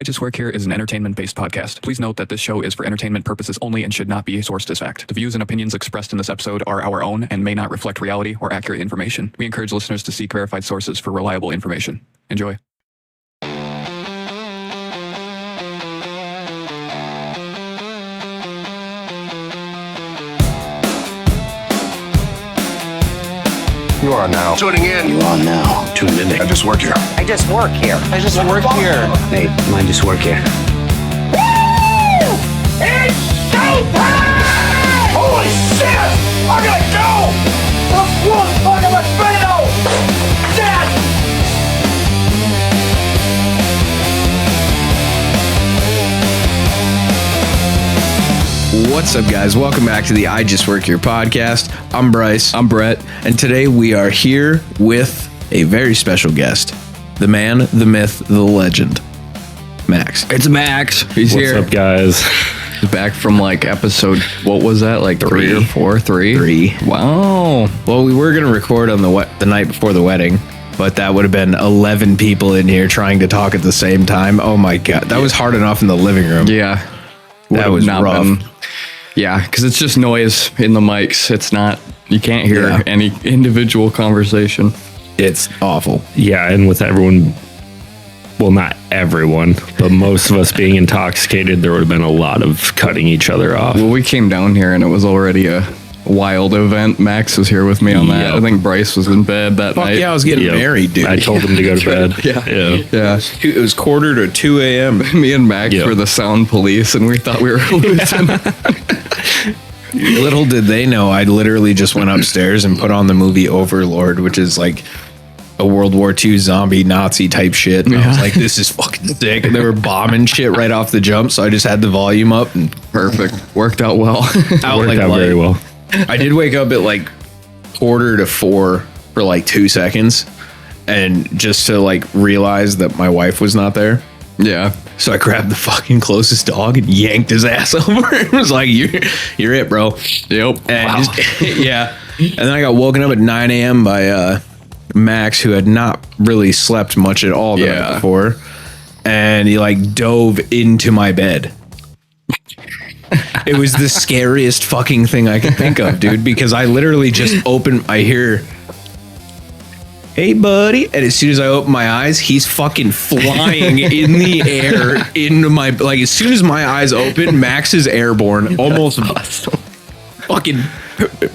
I Just Work Here is an entertainment-based podcast. Please note that this show is for entertainment purposes only and should not be sourced as fact. The views and opinions expressed in this episode are our own and may not reflect reality or accurate information. We encourage listeners to seek verified sources for reliable information. Enjoy. You are now tuning in. You are now tuned in. I Just Work Here. I just work here. I just work here. Hey, I just work here. Woo! It's showtime! Holy shit! I gotta go! That's one fucking mosquito! Death! What's up, guys? Welcome back to the I Just Work Here podcast. I'm Bryce. I'm Brett. And today we are here with a very special guest. The man, the myth, the legend, Max. It's Max. He's here. What's up, guys? He's back from episode, what was that? Three or four? Three. Wow. Well, we were going to record on the night before the wedding, but that would have been 11 people in here trying to talk at the same time. Oh my God. That was hard enough in the living room. Yeah. That was rough. Yeah, because it's just noise in the mics. It's not, you can't hear any individual conversation. It's awful. Yeah, and with everyone, well, not everyone, but most of us being intoxicated, there would have been a lot of cutting each other off. Well, we came down here and it was already a wild event. Max was here with me on that. Yep. I think Bryce was in bed that night. Yeah, I was getting married, dude. I told him to go to bed. Yeah. It was quarter to 2 a.m. Me and Max were the sound police and we thought we were losing. Little did they know, I literally just went upstairs and put on the movie Overlord, which is like a World War II zombie Nazi type shit. And I was like, this is fucking sick. And they were bombing shit right off the jump, so I just had the volume up and Perfect. Worked out well. Worked out very well. I did wake up at 3:45 for 2 seconds, and just to realize that my wife was not there. Yeah. So I grabbed the fucking closest dog and yanked his ass over. It was like, you're it, bro. Yep. And yeah. And then I got woken up at 9 a.m. by Max, who had not really slept much at all the night before. And he dove into my bed. It was the scariest fucking thing I could think of, dude, because I literally just I hear, hey, buddy. And as soon as I open my eyes, he's fucking flying in the air into my, as soon as my eyes open, Max is airborne, almost fucking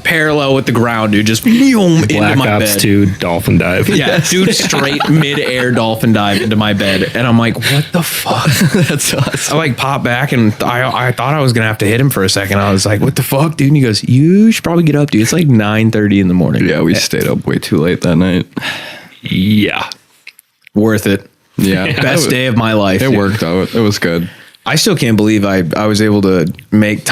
parallel with the ground, dude. Just into Black my Ops bed. 2 dolphin dive. Yeah, dude, straight mid-air dolphin dive into my bed. And I'm like, what the fuck? That's awesome. I pop back and I thought I was going to have to hit him for a second. I was like, what the fuck, dude? And he goes, you should probably get up, dude. It's 9:30 in the morning. Yeah, we stayed up way too late that night. Yeah. Worth it. Yeah. Best day of my life. It worked out. It was good. I still can't believe I was able to make the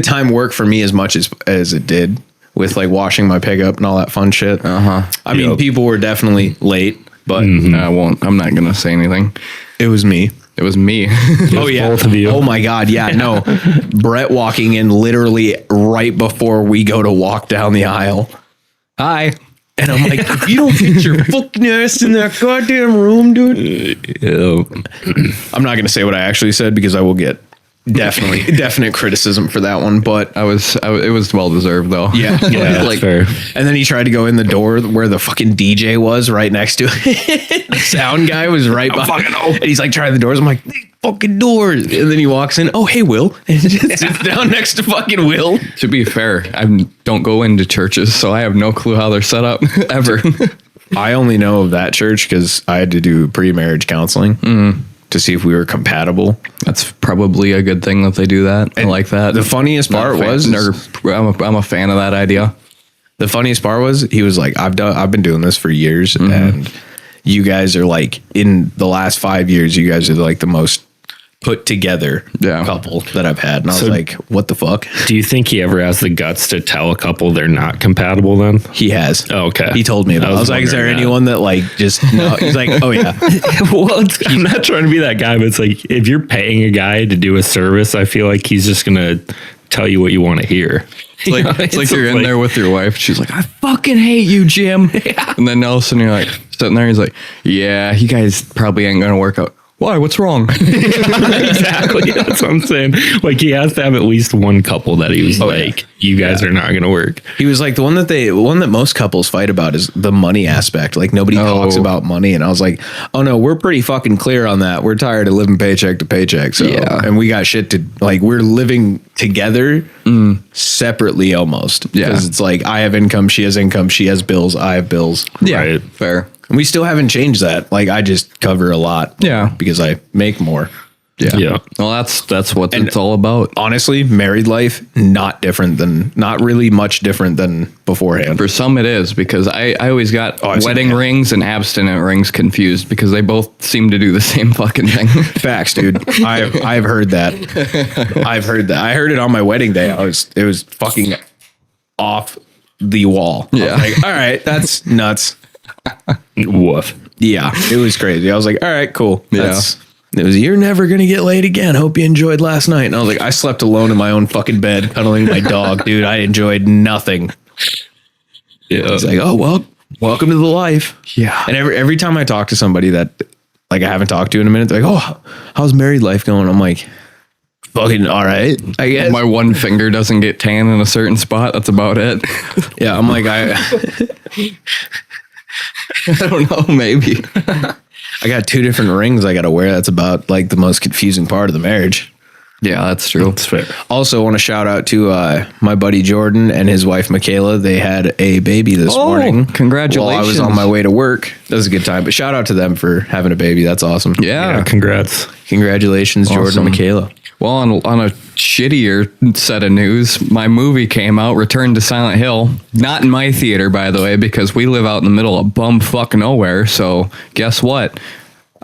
time work for me as much as it did with washing my pickup and all that fun shit. I mean, people were definitely late, but I'm not going to say anything. it was me. It was me. Oh yeah. Both of you. Oh my God. Yeah, no. Brett walking in literally right before we go to walk down the aisle. Hi. And I'm like, if you don't get your fucking ass in that goddamn room, dude. I'm not going to say what I actually said because I will get definite criticism for that one, but it was well deserved though. yeah. That's fair. And then he tried to go in the door where the fucking DJ was right next to it. The sound guy was right behind. And he's trying the doors. I'm like, fucking doors. And then he walks in. Oh, hey, Will. And just sits down next to fucking Will. To be fair, I don't go into churches, so I have no clue how they're set up ever. I only know of that church because I had to do pre-marriage counseling to see if we were compatible. That's probably a good thing that they do that. I like that. The funniest part was, I'm a fan of that idea. The funniest part was, he was like, I've been doing this for years, and you guys are in the last 5 years, you guys are the most put together couple that I've had. And I was like, what the fuck? Do you think he ever has the guts to tell a couple they're not compatible then? He has. Oh, okay. He told me about it. I was like, is there anyone that just, no? He's like, oh yeah. Well, I'm not trying to be that guy, but it's if you're paying a guy to do a service, I feel like he's just going to tell you what you want to hear. It's like you're in there with your wife. She's like, I fucking hate you, Jim. And then all of a sudden you're like, sitting there. He's like, yeah, you guys probably ain't going to work out. Why? What's wrong? Exactly. That's what I'm saying. Like, he has to have at least one couple that he was you guys are not going to work. He was like, the one that most couples fight about is the money aspect. Like, nobody talks about money. And I was like, oh no, we're pretty fucking clear on that. We're tired of living paycheck to paycheck. So, and we got shit to, like, we're living together separately almost. Yeah. Because it's like, I have income, she has income, she has bills, I have bills. Yeah, Right. fair. And we still haven't changed that. Like, I just cover a lot. Yeah. Because I make more. Yeah. Well, that's what it's all about. Honestly, married life, not really much different than beforehand. For some it is, because I always got I've seen wedding that. rings and abstinent rings confused because they both seem to do the same fucking thing. Facts, dude. I've heard that. I've heard that. I heard it on my wedding day. It was fucking off the wall. I was Yeah. like, all right, that's nuts. Woof. Yeah, it was crazy. I was like, all right, cool. Yeah. It was, you're never going to get laid again. Hope you enjoyed last night. And I was like, I slept alone in my own fucking bed, cuddling my dog, dude. I enjoyed nothing. Yeah. It's like, oh, well, welcome to the life. Yeah. And every time I talk to somebody that like I haven't talked to in a minute, they're like, oh, how's married life going? I'm like, fucking all right, I guess. My one finger doesn't get tan in a certain spot. That's about it. Yeah, I'm like, I don't know. Maybe. I got 2 different rings I got to wear. That's about like the most confusing part of the marriage. Yeah, that's true. That's fair. Also, want to shout out to my buddy Jordan and his wife Michaela. They had a baby this morning. Congratulations. While I was on my way to work. That was a good time. But shout out to them for having a baby. That's awesome. Yeah. Congrats. Congratulations, Jordan Awesome. and Michaela. Well, on a shittier set of news, my movie came out, Return to Silent Hill. Not in my theater, by the way, because we live out in the middle of bumfuck nowhere. So guess what?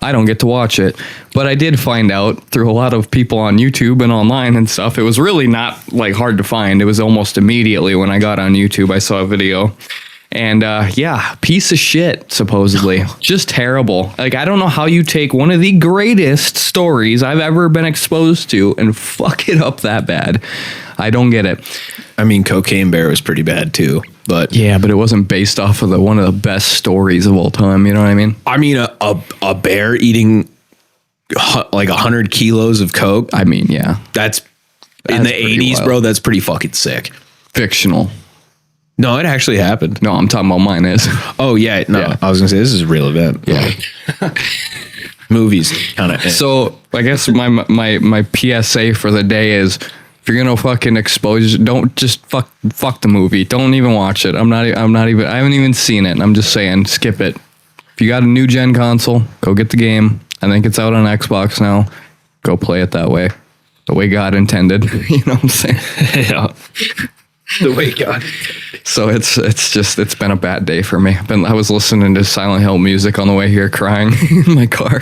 I don't get to watch it. But I did find out through a lot of people on YouTube and online and stuff. It was really not like hard to find. It was almost immediately when I got on YouTube, I saw a video. And yeah, piece of shit, supposedly. Just terrible. Like, I don't know how you take one of the greatest stories I've ever been exposed to and fuck it up that bad. I don't get it. I mean, Cocaine Bear was pretty bad too. But Yeah, but it wasn't based off of one of the best stories of all time. You know what I mean? I mean, a bear eating like 100 kilos of coke. I mean, yeah. That's in the pretty 80s, wild. bro. That's pretty fucking sick. Fictional. No, it actually happened. No, I'm talking about mine is. Oh yeah, no. Yeah. I was gonna say this is a real event. Yeah. Movies kind of. So I guess my PSA for the day is, if you're gonna fucking expose, don't just fuck the movie. Don't even watch it. I haven't even seen it. I'm just saying, skip it. If you got a new gen console, go get the game. I think it's out on Xbox now. Go play it that way, the way God intended. You know what I'm saying? Yeah. The way God. So it's been a bad day for me. I was listening to Silent Hill music on the way here, crying in my car.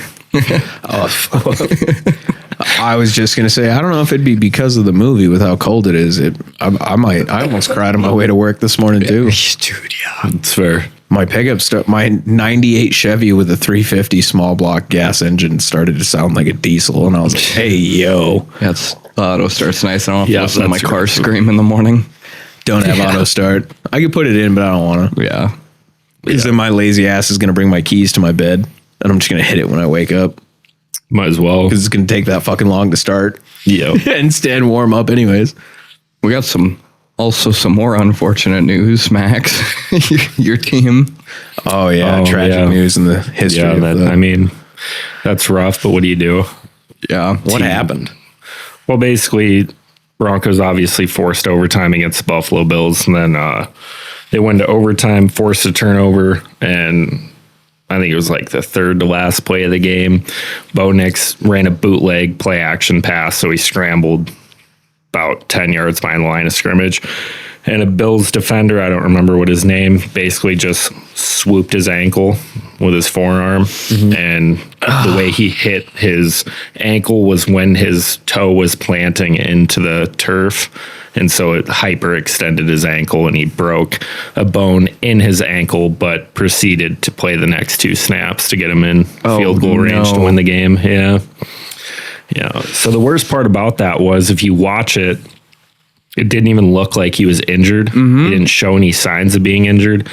I was just gonna say, I don't know if it'd be because of the movie with how cold it is. I almost cried on my way to work this morning too. Dude, yeah. It's fair. My pickup my 98 Chevy with a 350 small block gas engine started to sound like a diesel, and I was like, hey yo, That's auto starts nice. I don't have to Yeah, listen to my that's car right. scream in the morning. don't have auto start. I could put it in, but I don't want to. Yeah. Because then my lazy ass is gonna bring my keys to my bed, and I'm just gonna hit it when I wake up. Might as well. Because it's gonna take that fucking long to start. Yeah. And stand warm up anyways. We got some more unfortunate news, Max. Your team. Oh yeah, Oh, tragic yeah. news in the history Yeah. of the, I mean, that's rough, but what do you do? Yeah. what happened? Well, basically, Broncos obviously forced overtime against the Buffalo Bills, and then they went to overtime, forced a turnover, and I think it was like the third to last play of the game. Bo Nix ran a bootleg play action pass, so he scrambled about 10 yards behind the line of scrimmage. And a Bills defender, I don't remember what his name, basically just swooped his ankle with his forearm. And the way he hit his ankle was when his toe was planting into the turf. And so it hyperextended his ankle, and he broke a bone in his ankle, but proceeded to play the next 2 snaps to get him in field goal range to no. win the game. Yeah. Yeah. So the worst part about that was, if you watch it, it didn't even look like he was injured. He didn't show any signs of being injured.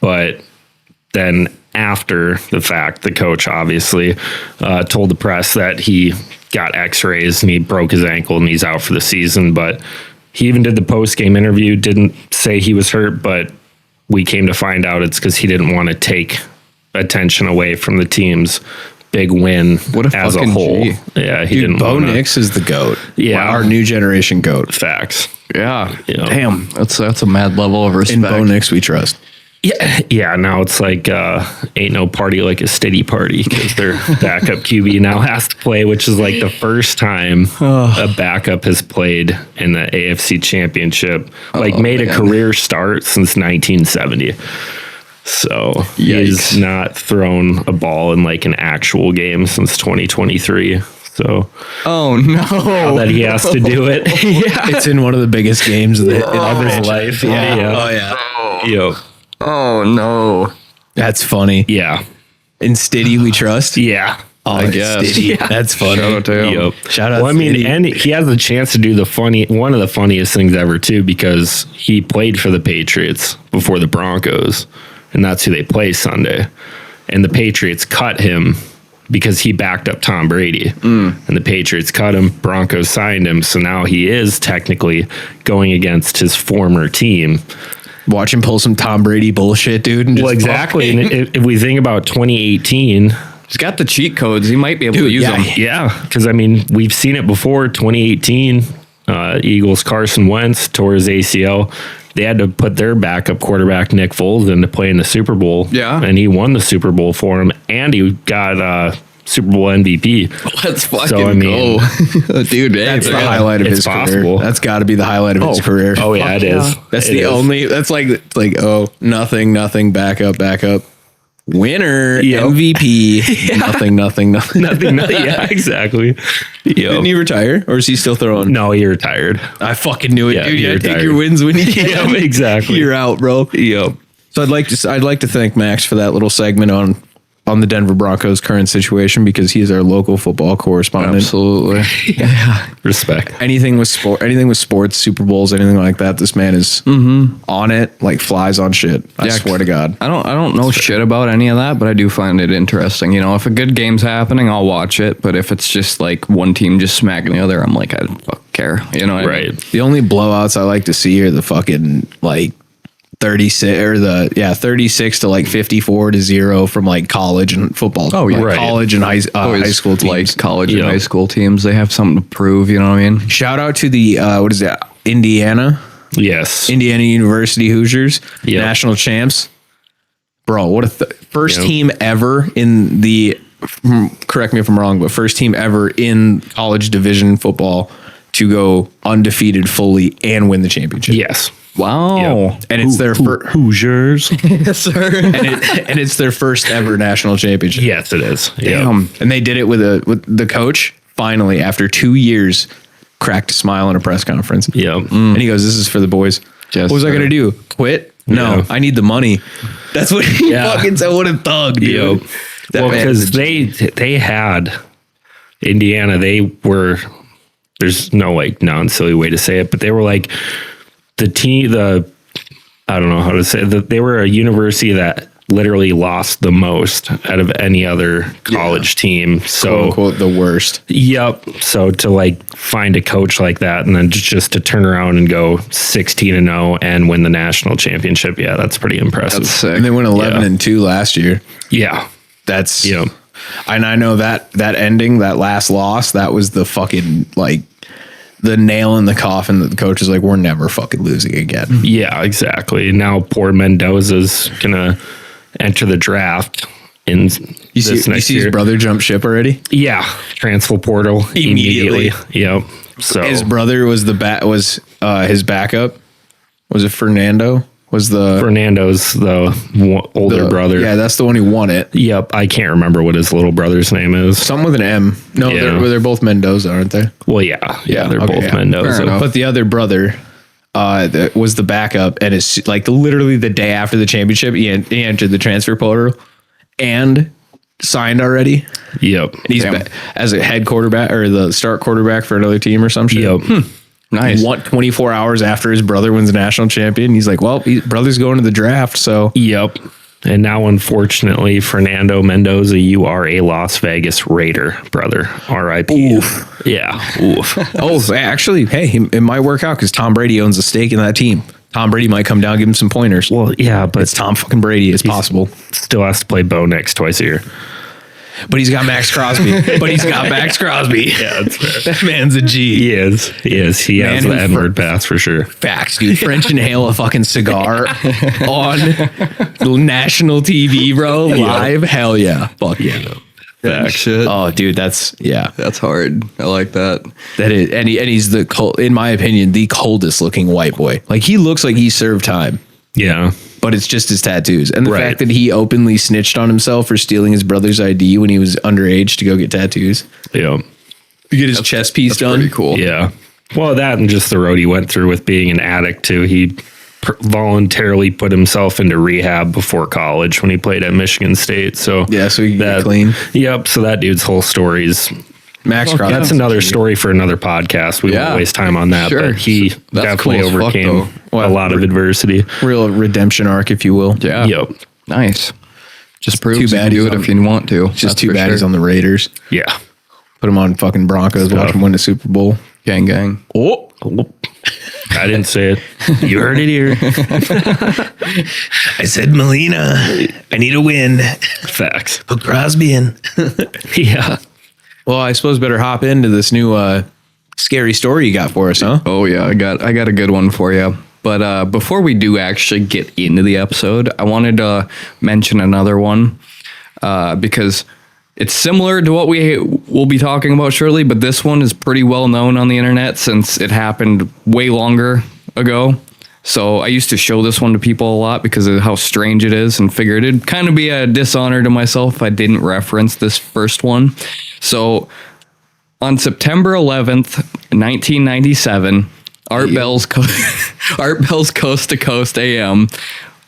But then after the fact, the coach obviously told the press that he got x-rays and he broke his ankle and he's out for the season. But he even did the post-game interview, didn't say he was hurt, but we came to find out it's because he didn't want to take attention away from the team's big win What a as a fucking whole. G. Yeah, he Dude, didn't Bo want Nix is the GOAT. Yeah. Our new generation GOAT. facts. Yeah. You know. Damn. That's a mad level of respect. In Bo Nix, we trust. Yeah, now it's like ain't no party like a steady party because their backup QB now has to play, which is like the first time a backup has played in the AFC Championship, made a career start since 1970. So he's not thrown a ball in like an actual game since 2023. So Oh no. that he has to do it. It's in one of the biggest games of his life. Yeah. Oh, yeah. Yo. Oh no. That's funny. Yeah. In Stiddy, we trust. Yeah. Oh, I guess. Stiddy. That's funny. Shout out to him. Yep. Shout out Well, I mean, Stiddy. and he has a chance to do one of the funniest things ever too, because he played for the Patriots before the Broncos, and that's who they play Sunday. And the Patriots cut him because he backed up Tom Brady, and the Patriots cut him. Broncos signed him, so now he is technically going against his former team. Watch him pull some Tom Brady bullshit, dude. And just Well, exactly. And if we think about 2018. He's got the cheat codes. He might be able to use them. Yeah, because I mean, we've seen it before. 2018, Eagles Carson Wentz tore his ACL. They had to put their backup quarterback Nick Foles in to play in the Super Bowl. Yeah. And he won the Super Bowl for him, and he got Super Bowl MVP. Let's fucking So, I mean, go. Dude, hey, That's the they're- highlight of It's his possible. career. That's got to be the highlight of his career. Oh yeah, it is. That's It the is. only. That's like nothing, backup, winner, Yep. MVP, nothing. Nothing. Yeah, exactly. Didn't he retire, or is he still throwing? No, he retired. I fucking knew it, Yeah, dude. he You gotta take retired. your wins when you can. Yeah, exactly. You're out, bro. Yep. So I'd like to thank Max for that little segment on the Denver Broncos' current situation, because he is our local football correspondent. Absolutely. Respect. Anything with sports, Super Bowls, anything like that, this man is on it, like flies on shit. I Yeah, swear to God. I don't know shit about any of that, but I do find it interesting. You know, if a good game's happening, I'll watch it. But if it's just like one team just smacking the other, I'm like, I don't fucking care. You know what I mean? Right. The only blowouts I like to see are the fucking like 36 to like 54-0 from like college and football. Oh, yeah. Like Right. college and high school teams. Like college Yeah. and high school teams, they have something to prove. You know what I mean? Shout out to the what is that? Indiana Yes. University Hoosiers, Yeah. national champs. Bro, what a first Yeah. team ever in the. Correct me if I'm wrong, but first team ever in college division football to go undefeated fully and win the championship. Yes. Wow. And it's their first. Hoosiers. Yes, sir. and it's their first ever national championship. Yes, it is. Damn. And they did it with the coach finally after 2 years cracked a smile in a press conference. Yep. And he goes, "This is for the boys." Yes, what was I sir. going to do? Quit? No, Yeah. I need the money. That's what he Yeah. fucking said. What a thug, dude. Yep. That Well, man is because a they had Indiana. They were. There's no like non-silly way to say it, but they were like the team. I don't know how to say it. They were a university that literally lost the most out of any other college team. quote So unquote the worst. yep. So to like find a coach like that and then just to turn around and go 16-0 and win the national championship. Yeah, that's pretty impressive. That's sick. And they went 11 Yeah. and 2 last year. Yeah. That's Yep. And I know that ending, that last loss, that was the fucking like the nail in the coffin that the coach is like, we're never fucking losing again. Yeah, exactly. Now poor Mendoza's gonna enter the draft in You see his brother jump ship already? Yeah, transfer portal Immediately. Yep. So His brother was his backup. Was it Fernando? Was the Fernando's the older brother. Yeah, that's the one who won it. Yep. I can't remember what his little brother's name is. Something with an M. No, Yeah. they're both Mendoza, aren't they? Well, yeah. They're okay, both yeah. Fair Mendoza. enough. But the other brother that was the backup, and it's like literally the day after the championship, he entered the transfer portal and signed already. Yep. And he's as a head quarterback or the start quarterback for another team or some shit. Yep. Nice. 24 hours after his brother wins the national champion, he's like, well, his brother's going to the draft, so Yep. And now, unfortunately, Fernando Mendoza, you are a Las Vegas Raider, brother. R.I.P. Oof. Yeah. Oof. Oh, actually, hey, it might work out because Tom Brady owns a stake in that team. Tom Brady might come down, give him some pointers. Well, yeah, but It's Tom fucking Brady. It's possible. still has to play Bo Nix twice a year. But he's got Max Crosby. Yeah, that's fair. That man's a G. He is. He is. He has the N-word pass for sure. Facts, dude. French inhale a fucking cigar on national TV, bro. Live. Hell yeah. Fuck yeah. That shit. Oh, dude, that's hard. I like that. that is, and he's the cold, in my opinion, the coldest looking white boy. Like he looks like he served time, Yeah. but it's just his tattoos and the Right. fact that he openly snitched on himself for stealing his brother's ID when he was underage to go get tattoos. Yeah. To get his chest piece done. Pretty cool. Yeah. Well, that and just the road he went through with being an addict too. He voluntarily put himself into rehab before college when he played at Michigan State. So Yeah, so he could get clean. Yep. So that dude's whole story's Max Crosby. that's another story for another podcast. We Yeah. won't waste time on that. Sure. But he That's definitely cool as fuck, overcame though. a lot of adversity. Real redemption arc, if you will. Yeah. Yep. Nice. Just proves too you bad can do he's it on- if you want to. It's just That's too for bad he's sure. on the Raiders. Yeah. Put him on fucking Broncos. Watch him win the Super Bowl. Gang, gang. Oh, I didn't say it. You heard it here. I said Molina. I need a win. Facts. Put Crosby in. Yeah. Well, I suppose better hop into this new scary story you got for us, huh? Oh yeah, I got a good one for you. But before we do actually get into the episode, I wanted to mention another one because it's similar to what we will be talking about shortly, but this one is pretty well known on the internet since it happened way longer ago. So I used to show this one to people a lot because of how strange it is and figured it'd kind of be a dishonor to myself if I didn't reference this first one. So on September 11th, 1997, Art Bell's Coast to Coast AM.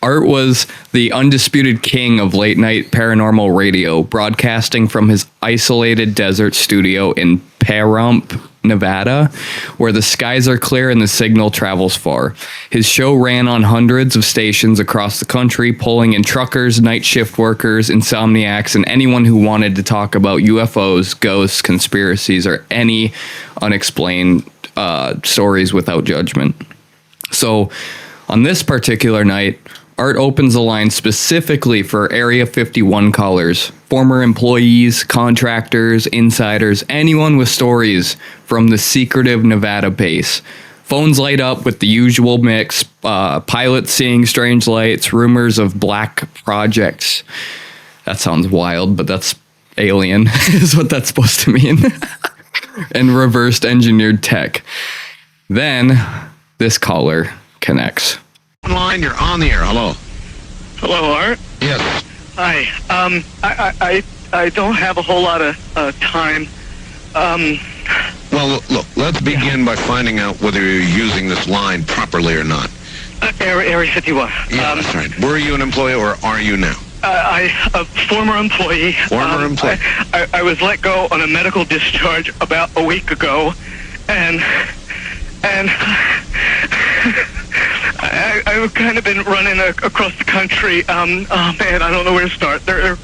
Art was the undisputed king of late night paranormal radio, broadcasting from his isolated desert studio in Pahrump, Nevada, where the skies are clear and the signal travels far. His show ran on hundreds of stations across the country, pulling in truckers, night shift workers, insomniacs, and anyone who wanted to talk about UFOs, ghosts, conspiracies, or any unexplained stories without judgment. So on this particular night, Art opens the line specifically for Area 51 callers, former employees, contractors, insiders, anyone with stories from the secretive Nevada base. Phones light up with the usual mix, pilots seeing strange lights, rumors of black projects. That sounds wild, but that's alien, is what that's supposed to mean. And reversed engineered tech. Then this caller connects. Line, you're on the air. Hello. Hello, Art. Yes. Hi. I don't have a whole lot of time. Well, look, let's begin by finding out whether you're using this line properly or not. Area 51. Yeah, that's right. Were you an employee or are you now? A former employee. Former employee. I was let go on a medical discharge about a week ago, and I've kind of been running across the country. Oh man, I don't know where to start. They're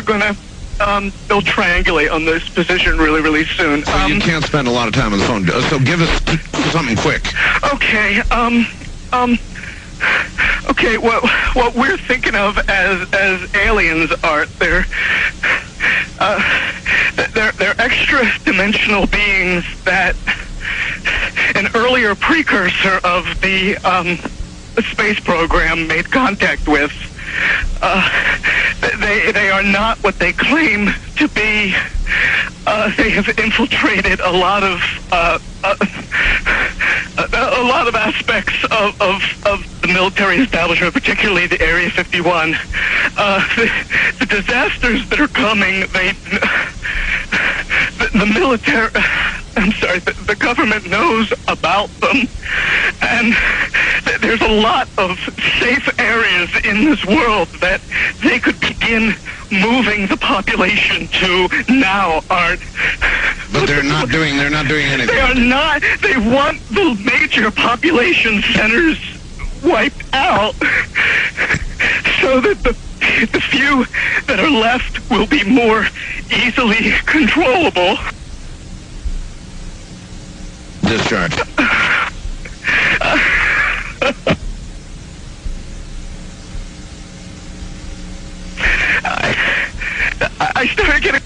gonna they'll triangulate on this position really soon. So you can't spend a lot of time on the phone. So give us something quick. Okay. Okay. What we're thinking of as aliens, Art, they're extra-dimensional beings that an earlier precursor of the space program made contact with. They are not what they claim to be. They have infiltrated a lot of aspects of the military establishment, particularly the Area 51. The disasters that are coming, the military, I'm sorry, the government knows about them, and there's a lot of safe areas in this world that they could begin moving the population to now, Art. But they're not doing anything. They are not. They want the major population centers wiped out. so that the few that are left will be more easily controllable. Discharge. I started getting...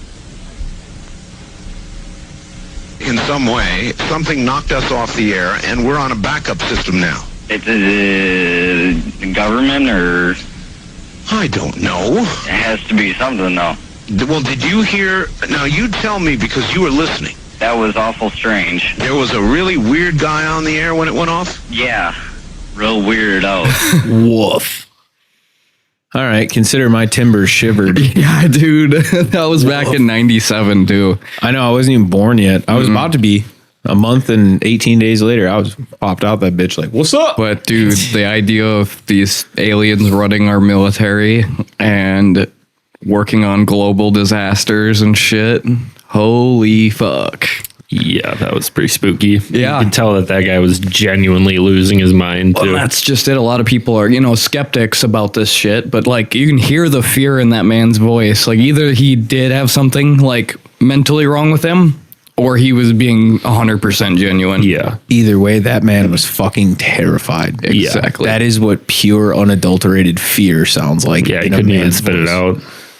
In some way, something knocked us off the air, and we're on a backup system now. It's the government, or I don't know. it has to be something, though. Well, did you hear? Now, you tell me because you were listening. That was awful strange. There was a really weird guy on the air when it went off? Yeah, real weird out. Woof. All right, consider my timbers shivered. Yeah, dude. That was back in 97, too. I know, I wasn't even born yet. I was about to be. A month and 18 days later, I was popped out that bitch like, what's up? But, dude, the idea of these aliens running our military and working on global disasters and shit, holy fuck. Yeah, that was pretty spooky. Yeah. You could tell that guy was genuinely losing his mind, too. Well, that's just it. A lot of people are, skeptics about this shit, but like you can hear the fear in that man's voice. Like either he did have something like mentally wrong with him or he was being 100% genuine. Yeah. Either way, that man was fucking terrified. Exactly. That is what pure, unadulterated fear sounds like. Yeah, he in a couldn't even man's spit it voice. out.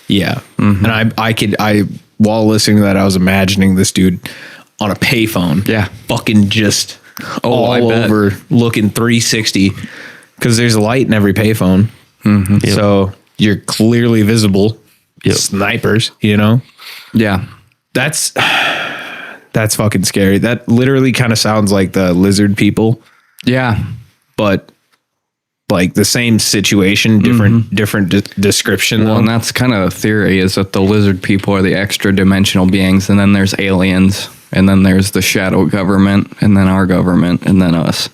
Yeah. And I while listening to that, I was imagining this dude on a payphone. Yeah. Fucking just all I bet. over looking 360 because there's a light in every payphone. Yep. So you're clearly visible. Yep. Snipers, Yeah. That's fucking scary. That literally kind of sounds like the lizard people, Yeah. but like the same situation, different description. Well, though. and that's kind of the theory is that the lizard people are the extra dimensional beings, and then there's aliens, and then there's the shadow government, and then our government, and then us.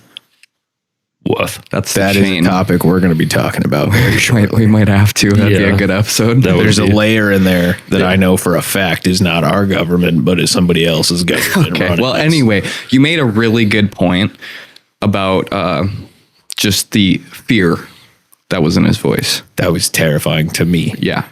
Woof. That's the That is chain. a topic we're going to be talking about very shortly. We might have to. That'd be Yeah. a good episode. That would There's a be- layer in there that I know for a fact is not our government, but is somebody else's government. Okay. running Well, this. anyway, you made a really good point about just the fear that was in his voice. That was terrifying to me. Yeah.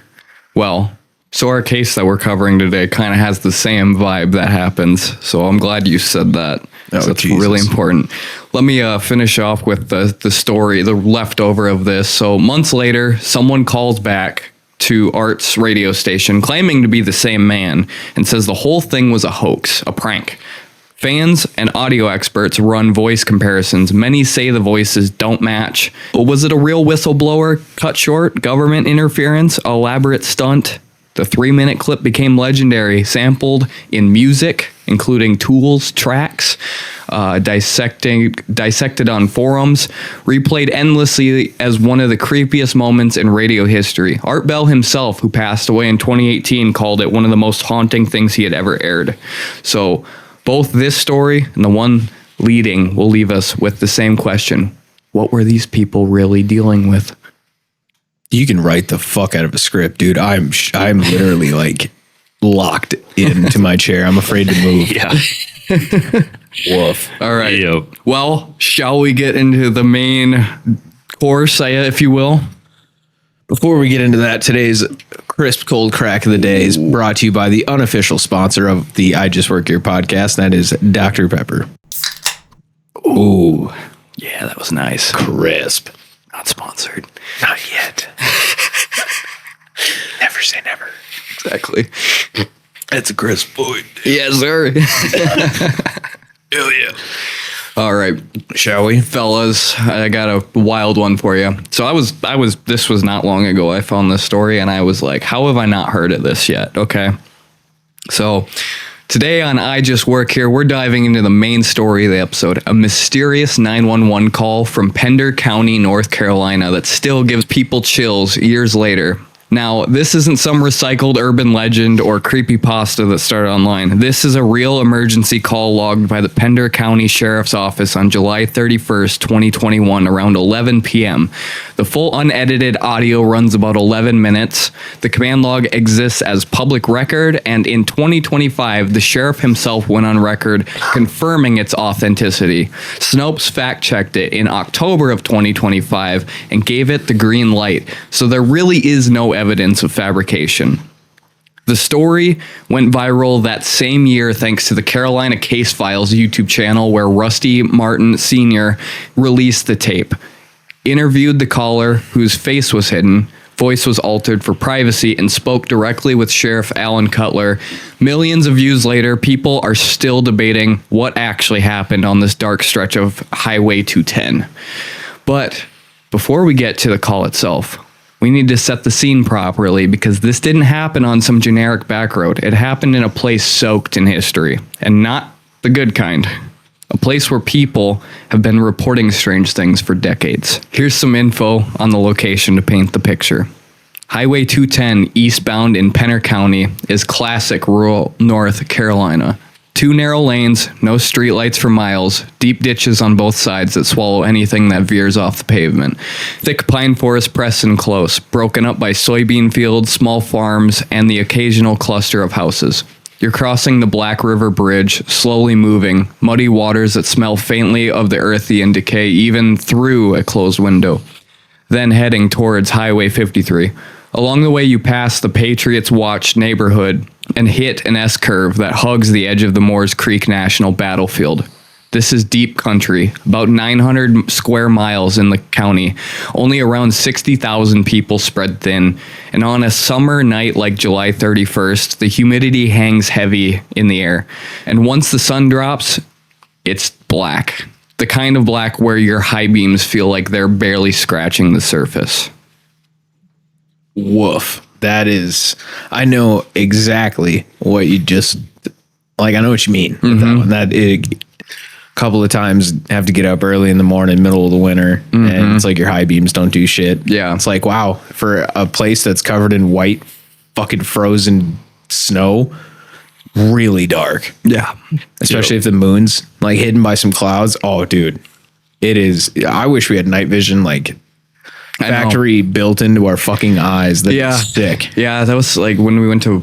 Well, so our case that we're covering today kind of has the same vibe that happens. So I'm glad you said that. Oh, That's Jesus. really important. Let me finish off with the story, the leftover of this. So months later, someone calls back to Art's radio station claiming to be the same man and says the whole thing was a hoax, a prank. Fans and audio experts run voice comparisons. Many say the voices don't match. But was it a real whistleblower? Cut short? Government interference? Elaborate stunt? The 3-minute clip became legendary, sampled in music, including Tool's tracks, dissected on forums, replayed endlessly as one of the creepiest moments in radio history. Art Bell himself, who passed away in 2018, called it one of the most haunting things he had ever aired. So both this story and the one leading will leave us with the same question. What were these people really dealing with? You can write the fuck out of a script, dude. I'm literally like locked into my chair. I'm afraid to move. Yeah. Woof. All right. Yep. Well, shall we get into the main course, if you will? Before we get into that, today's crisp cold crack of the day is brought to you by the unofficial sponsor of the I Just Work Here podcast. That is Dr. Pepper. Ooh, Yeah, that was nice. crisp. Not sponsored. Not yet. Never say never. Exactly. That's a crisp boy. Yes, sir. Hell yeah. All right, Shall we? fellas, I got a wild one for you. So I was, this was not long ago. I found this story and I was like, how have I not heard of this yet? Okay. So today on I Just Work Here, we're diving into the main story of the episode, a mysterious 911 call from Pender County, North Carolina that still gives people chills years later. Now, this isn't some recycled urban legend or creepypasta that started online. This is a real emergency call logged by the Pender County Sheriff's Office on July 31st, 2021, around 11 p.m. The full unedited audio runs about 11 minutes. The command log exists as public record, and in 2025, the sheriff himself went on record confirming its authenticity. Snopes fact-checked it in October of 2025 and gave it the green light, so there really is no evidence of fabrication. The story went viral that same year thanks to the Carolina Case Files YouTube channel, where Rusty Martin Sr. released the tape, interviewed the caller whose face was hidden, voice was altered for privacy, and spoke directly with Sheriff Alan Cutler. Millions of views later, people are still debating what actually happened on this dark stretch of Highway 210. But before we get to the call itself, we need to set the scene properly, because this didn't happen on some generic back road. It happened in a place soaked in history, and not the good kind. A place where people have been reporting strange things for decades. Here's some info on the location to paint the picture. Highway 210 eastbound in Pender County is classic rural North Carolina. 2 narrow lanes, no streetlights for miles, deep ditches on both sides that swallow anything that veers off the pavement. Thick pine forest pressed in close, broken up by soybean fields, small farms, and the occasional cluster of houses. You're crossing the Black River Bridge, slowly moving, muddy waters that smell faintly of the earthy and decay even through a closed window. Then heading towards Highway 53. Along the way, you pass the Patriots Watch neighborhood and hit an S-curve that hugs the edge of the Moores Creek National Battlefield. This is deep country, about 900 square miles in the county, only around 60,000 people spread thin, and on a summer night like July 31st, the humidity hangs heavy in the air, and once the sun drops, it's black. The kind of black where your high beams feel like they're barely scratching the surface. Woof. That is, I know exactly what you just, like, I know what you mean with that one. That a couple of times have to get up early in the morning, middle of the winter, and it's like your high beams don't do shit. Yeah. It's like, wow, for a place that's covered in white fucking frozen snow, really dark. Yeah. Especially if the moon's like hidden by some clouds. Oh, dude, it is. I wish we had night vision, like, factory built into our fucking eyes. That's sick. Yeah, that was like when we went to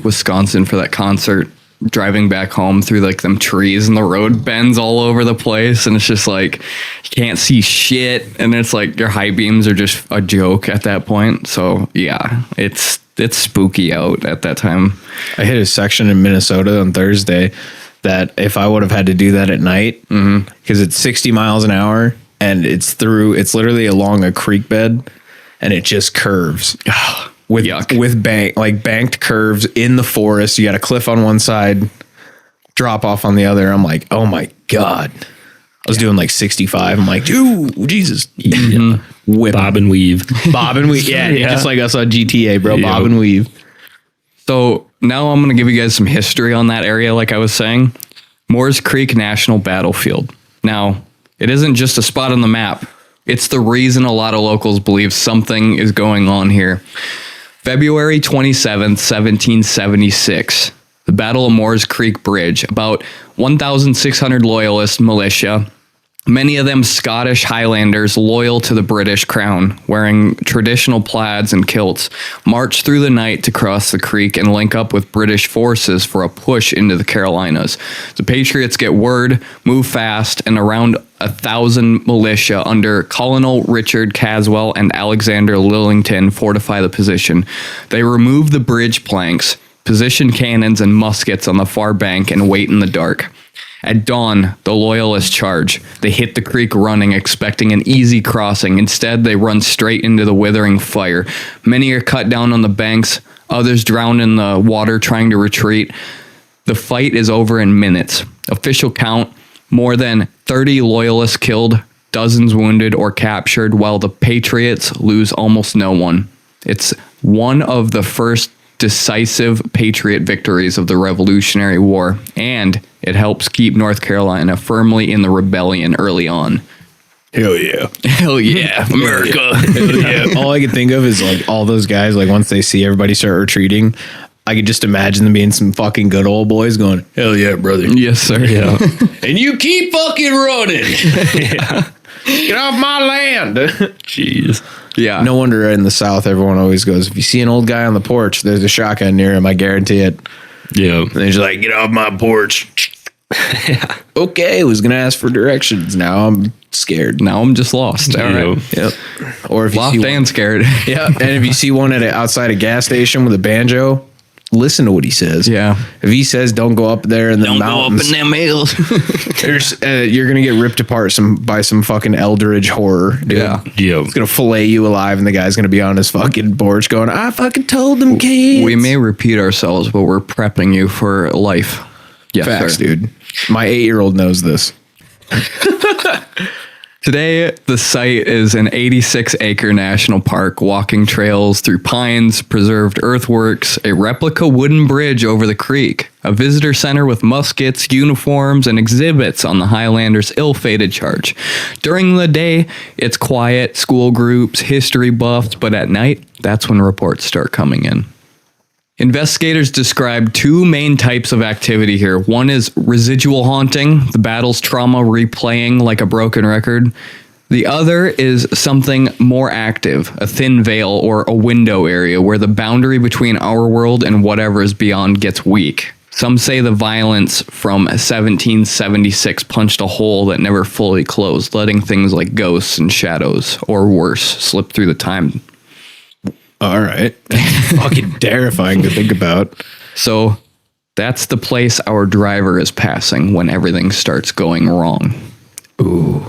Wisconsin for that concert, driving back home through like them trees, and the road bends all over the place, and it's just like you can't see shit, and it's like your high beams are just a joke at that point. So yeah, it's spooky out at that time. I hit a section in Minnesota on Thursday that if I would have had to do that at night, because it's 60 miles an hour, and it's literally along a creek bed, and it just curves with banked curves in the forest. You got a cliff on one side, drop off on the other. I'm like, oh my God. I was doing like 65. I'm like, ooh, Jesus. Whip. Bob and weave. Bob and weave. Yeah, just like us on GTA, bro. Yep. Bob and weave. So now I'm going to give you guys some history on that area. Like I was saying, Moores Creek National Battlefield. Now, it isn't just a spot on the map. It's the reason a lot of locals believe something is going on here. February 27th, 1776, the Battle of Moores Creek Bridge. About 1,600 loyalist militia, many of them Scottish Highlanders loyal to the British crown, wearing traditional plaids and kilts, marched through the night to cross the creek and link up with British forces for a push into the Carolinas. The Patriots get word, move fast, and around 1,000 militia under Colonel Richard Caswell and Alexander Lillington fortify the position. They remove the bridge planks, position cannons and muskets on the far bank, and wait in the dark. At dawn, the Loyalists charge. They hit the creek running, expecting an easy crossing. Instead, they run straight into the withering fire. Many are cut down on the banks, others drown in the water trying to retreat. The fight is over in minutes. Official count, more than 30 Loyalists killed, dozens wounded or captured, while the Patriots lose almost no one. It's one of the first decisive Patriot victories of the Revolutionary War, and it helps keep North Carolina firmly in the rebellion early on. Hell yeah. Hell yeah, America. Hell yeah. All I could think of is like all those guys, like once they see everybody start retreating, I could just imagine them being some fucking good old boys going, hell yeah, brother. Yes, sir. Yeah. And you keep fucking running. Get off my land. Jeez. Yeah. No wonder in the South, everyone always goes, if you see an old guy on the porch, there's a shotgun near him. I guarantee it. Yeah. And they're just like, get off my porch. Okay, I was going to ask for directions. Now I'm scared. Now I'm just lost. All right. Yep. Or if you Lost see and scared. yeah, and if you see one at outside a gas station with a banjo, listen to what he says. Yeah. If he says don't go up there in the mountains, them hills. you're gonna get ripped apart by some fucking eldritch horror. Dude. Yeah. Yeah. It's gonna fillet you alive, and the guy's gonna be on his fucking porch going, "I fucking told them, kids." We may repeat ourselves, but we're prepping you for life. Yes, Facts, sir. dude. My 8-year-old knows this. Today, the site is an 86-acre national park, walking trails through pines, preserved earthworks, a replica wooden bridge over the creek, a visitor center with muskets, uniforms, and exhibits on the Highlanders' ill-fated charge. During the day, it's quiet, school groups, history buffs, but at night, that's when reports start coming in. Investigators describe two main types of activity here. One is residual haunting, the battle's trauma replaying like a broken record. The other is something more active, a thin veil or a window area where the boundary between our world and whatever is beyond gets weak. Some say the violence from 1776 punched a hole that never fully closed, letting things like ghosts and shadows, or worse, slip through the time. All right. Fucking terrifying to think about. So that's the place our driver is passing when everything starts going wrong. Ooh.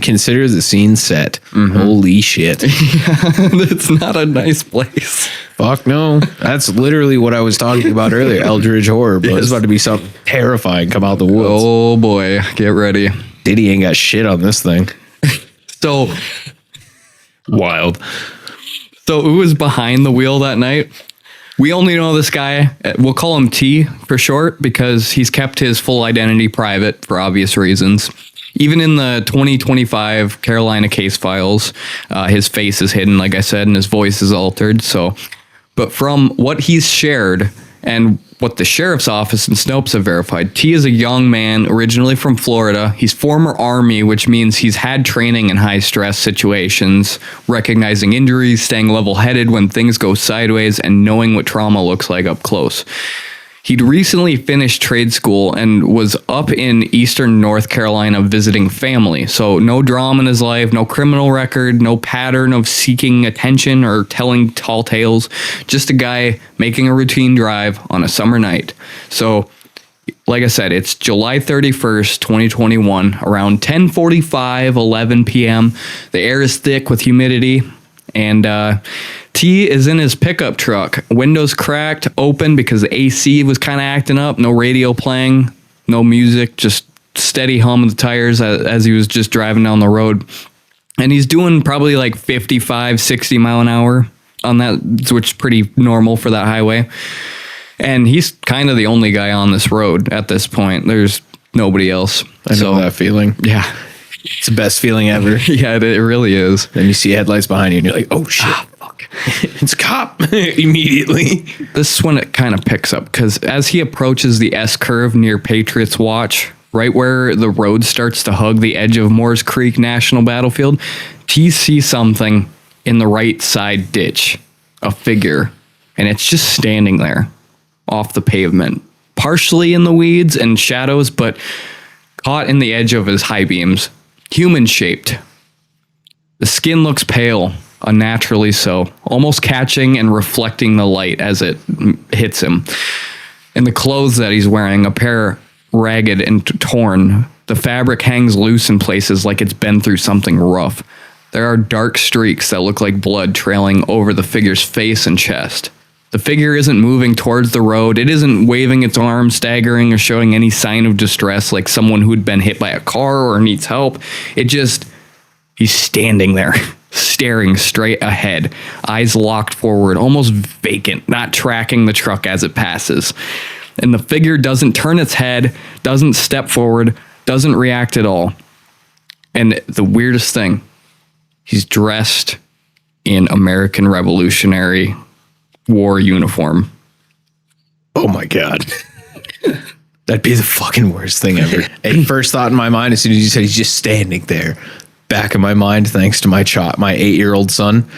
Consider the scene set. Holy shit. It's not a nice place. Fuck no. That's literally what I was talking about earlier. Eldritch horror, but it's about to be something terrifying come out the woods. Oh boy, get ready. Diddy ain't got shit on this thing. So Wild. who was behind the wheel that night? We only know this guy. We'll call him T for short because he's kept his full identity private for obvious reasons. Even in the 2025 Carolina case files, his face is hidden, like I said, and his voice is altered. But from what he's shared and what the sheriff's office and Snopes have verified, T is a young man originally from Florida. He's former Army, which means he's had training in high stress situations, recognizing injuries, staying level-headed when things go sideways, and knowing what trauma looks like up close. He'd recently finished trade school and was up in eastern North Carolina visiting family. So no drama in his life, no criminal record, no pattern of seeking attention or telling tall tales. Just a guy making a routine drive on a summer night. So, like I said, it's July 31st, 2021, around 10:45, 11 p.m. The air is thick with humidity, and T is in his pickup truck, windows cracked, open because the AC was kind of acting up, no radio playing, no music, just steady hum of the tires as he was just driving down the road. And he's doing probably like 55, 60 mile an hour on that, which is pretty normal for that highway. And he's kind of the only guy on this road at this point. There's nobody else. I know that feeling. Yeah. It's the best feeling ever. Yeah, it really is. Then you see headlights behind you and you're like, oh shit. Fuck. It's a cop. Immediately. This is when it kind of picks up because as he approaches the S-curve near Patriots Watch, right where the road starts to hug the edge of Moores Creek National Battlefield, T sees something in the right side ditch, a figure, and it's just standing there off the pavement, partially in the weeds and shadows, but caught in the edge of his high beams. Human-shaped. The skin looks pale, unnaturally so, almost catching and reflecting the light as it hits him. And the clothes that he's wearing, a pair ragged and torn. The fabric hangs loose in places like it's been through something rough. There are dark streaks that look like blood trailing over the figure's face and chest. The figure isn't moving towards the road. It isn't waving its arms, staggering, or showing any sign of distress like someone who'd been hit by a car or needs help. He's standing there, staring straight ahead, eyes locked forward, almost vacant, not tracking the truck as it passes. And the figure doesn't turn its head, doesn't step forward, doesn't react at all. And the weirdest thing, he's dressed in American Revolutionary War uniform. Oh my God. That'd be the fucking worst thing ever. A first thought in my mind as soon as you said he's just standing there. Back of my mind, thanks to my 8-year-old son.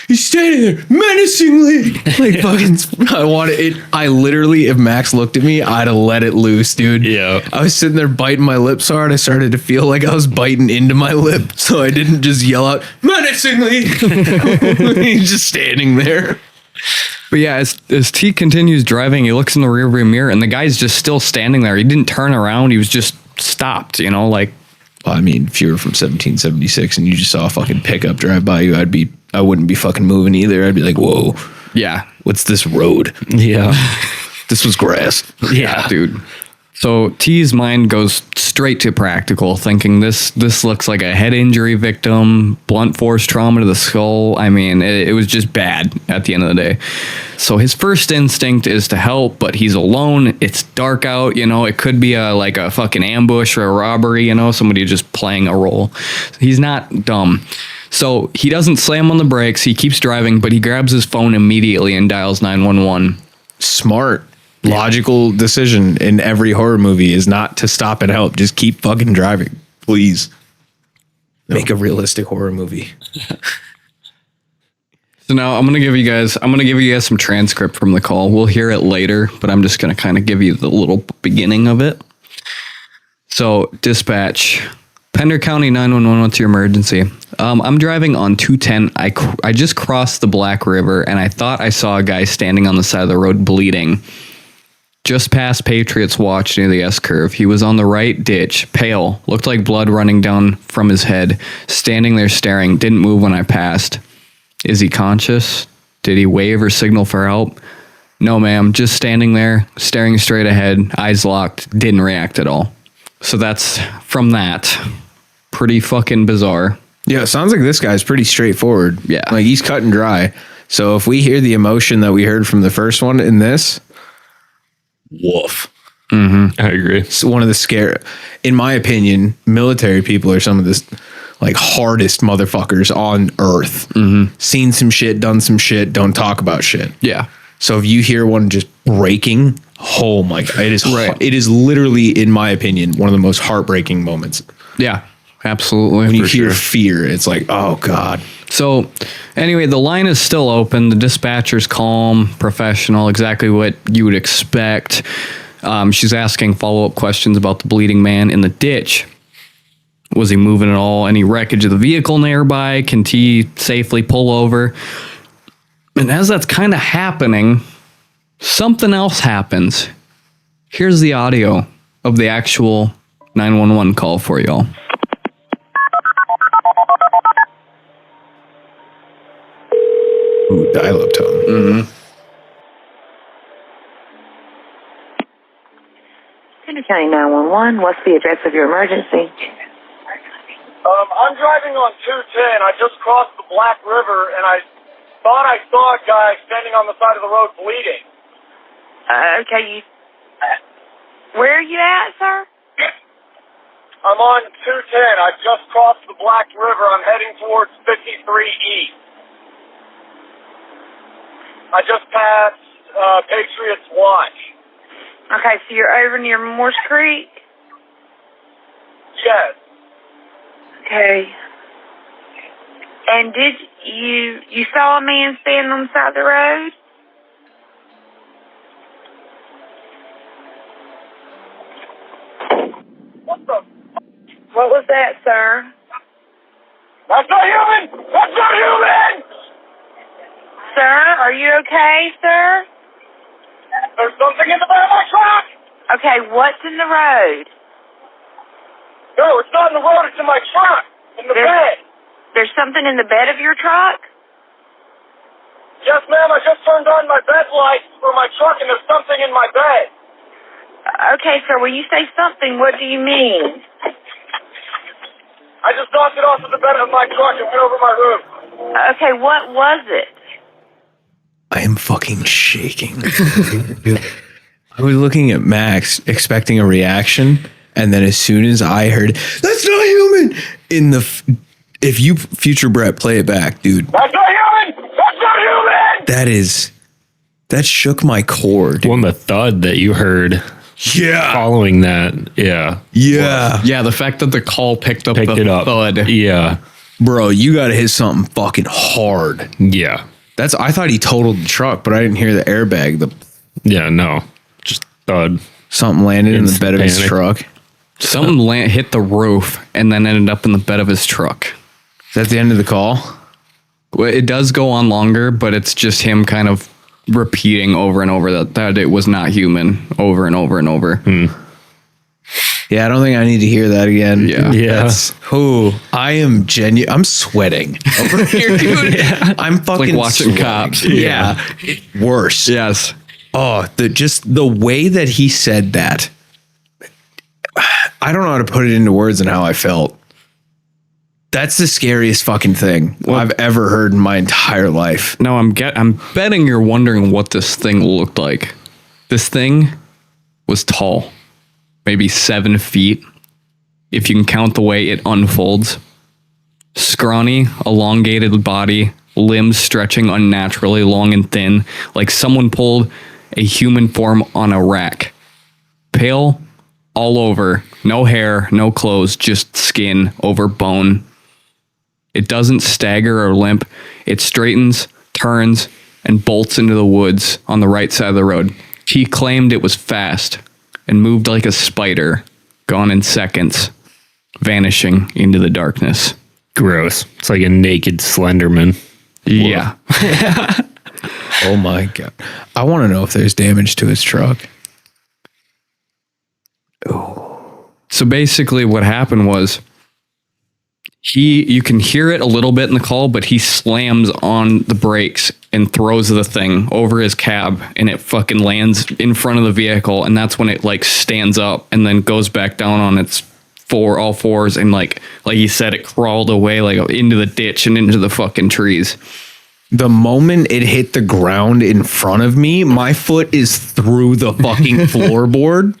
He's standing there menacingly. Like fucking I wanted it. I literally, if Max looked at me, I'd have let it loose, dude. Yeah. I was sitting there biting my lip so hard I started to feel like I was biting into my lip. So I didn't just yell out menacingly. He's just standing there. But yeah, as T continues driving, he looks in the rearview mirror and the guy's just still standing there. He didn't turn around. He was just stopped, you know, like. Well, I mean, if you were from 1776 and you just saw a fucking pickup drive by you, I wouldn't be fucking moving either. I'd be like, whoa. Yeah. What's this road? Yeah. This was grass. Yeah, dude. So T's mind goes straight to practical, thinking this looks like a head injury victim, blunt force trauma to the skull. I mean, it was just bad at the end of the day. So his first instinct is to help, but he's alone. It's dark out, you know. It could be like a fucking ambush or a robbery, you know, somebody just playing a role. He's not dumb. So he doesn't slam on the brakes. He keeps driving, but he grabs his phone immediately and dials 911. Smart. Logical decision in every horror movie is not to stop and help. Just keep fucking driving, please. Make a realistic horror movie. So now I'm gonna give you guys some transcript from the call. We'll hear it later, but I'm just gonna kind of give you the little beginning of it. So dispatch, Pender County 911, what's your emergency? I'm driving on 210. I just crossed the Black River and I thought I saw a guy standing on the side of the road bleeding. Just past Patriots Watch near the S-curve. He was on the right ditch, pale, looked like blood running down from his head, standing there staring, didn't move when I passed. Is he conscious? Did he wave or signal for help? No, ma'am, just standing there, staring straight ahead, eyes locked, didn't react at all. So that's from that. Pretty fucking bizarre. Yeah, it sounds like this guy's pretty straightforward. Yeah. Like he's cut and dry. So if we hear the emotion that we heard from the first one in this, woof. Mm-hmm. I agree. It's one of the in my opinion, military people are some of the like hardest motherfuckers on earth. Mm-hmm. Seen some shit, done some shit, don't talk about shit. Yeah. So if you hear one just breaking, oh my God, it is right. It is literally, in my opinion, one of the most heartbreaking moments. Yeah, absolutely. When you hear fear, it's like, oh God. So anyway, the line is still open. The dispatcher's calm, professional, exactly what you would expect. She's asking follow-up questions about the bleeding man in the ditch. Was he moving at all? Any wreckage of the vehicle nearby? Can T safely pull over? And as that's kind of happening, something else happens. Here's the audio of the actual 911 call for y'all. Ooh, dial-up tone. Mm-hmm. Pender County 911, what's the address of your emergency? I'm driving on 210. I just crossed the Black River, and I thought I saw a guy standing on the side of the road bleeding. Okay, where are you at, sir? I'm on 210. I just crossed the Black River. I'm heading towards 53 East. I just passed Patriots Watch. Okay, so you're over near Morse Creek? Yes. Okay. And did you saw a man standing on the side of the road? What the? What was that, sir? That's not human! That's not human! Sir, are you okay, sir? There's something in the bed of my truck! Okay, what's in the road? No, it's not in the road, it's in my truck. In the bed. There's something in the bed of your truck? Yes, ma'am, I just turned on my bed lights for my truck and there's something in my bed. Okay, sir, when you say something, what do you mean? I just knocked it off of the bed of my truck and went over my roof. Okay, what was it? I am fucking shaking. I was looking at Max, expecting a reaction, And then as soon as I heard, that's not human, if you future Brett, play it back, dude. That's not human! That's not human! That shook my core, dude. Well, the thud that you heard following that, Yeah. Yeah, the fact that the call picked it up. Thud. Yeah. Bro, you got to hit something fucking hard. Yeah. I thought he totaled the truck, but I didn't hear the airbag. Yeah, no. Just thud. Something landed in the Instant bed of his panic. truck. Something hit the roof and then ended up in the bed of his truck. Is that the end of the call? Well, it does go on longer, but it's just him kind of repeating over and over that it was not human over and over and over. Yeah, I don't think I need to hear that again. Yeah. I am genuine. I'm sweating over here, dude. I'm fucking Like watching sweating. Cops. Yeah. Worse. Yes. Oh, just the way that he said that. I don't know how to put it into words and how I felt. That's the scariest fucking thing I've ever heard in my entire life. No, I'm betting you're wondering what this thing looked like. This thing was tall, maybe 7 feet, if you can count the way it unfolds. Scrawny, elongated body, limbs stretching unnaturally long and thin, like someone pulled a human form on a rack. Pale all over, no hair, no clothes, just skin over bone. It doesn't stagger or limp. It straightens, turns, and bolts into the woods on the right side of the road. He claimed it was fast and moved like a spider, gone in seconds, vanishing into the darkness. Gross. It's like a naked Slenderman. Yeah. Oh my God. I want to know if there's damage to his truck. So basically what happened was you can hear it a little bit in the call, but he slams on the brakes and throws the thing over his cab and it fucking lands in front of the vehicle. And that's when it like stands up and then goes back down on its all fours. And like you said, it crawled away like into the ditch and into the fucking trees. The moment it hit the ground in front of me, my foot is through the fucking floorboard.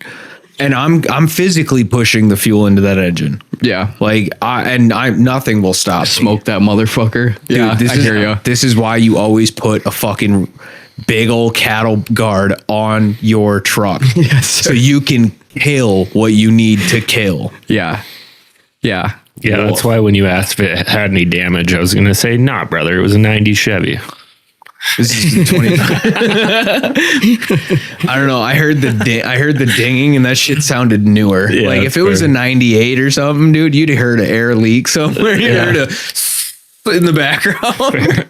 And I'm physically pushing the fuel into that engine. Yeah. Like nothing will stop. Smoke that motherfucker. Dude, Yeah, I hear you. This is why you always put a fucking big old cattle guard on your truck. Yes, so you can kill what you need to kill. Yeah. Yeah. Yeah, that's why when you asked if it had any damage, I was going to say, nah, brother, it was a 90s Chevy. This is 25. I don't know. I heard the dinging and that shit sounded newer. Yeah, like if it was a 98 or something, dude, you'd have heard an air leak somewhere. You'd heard in the background.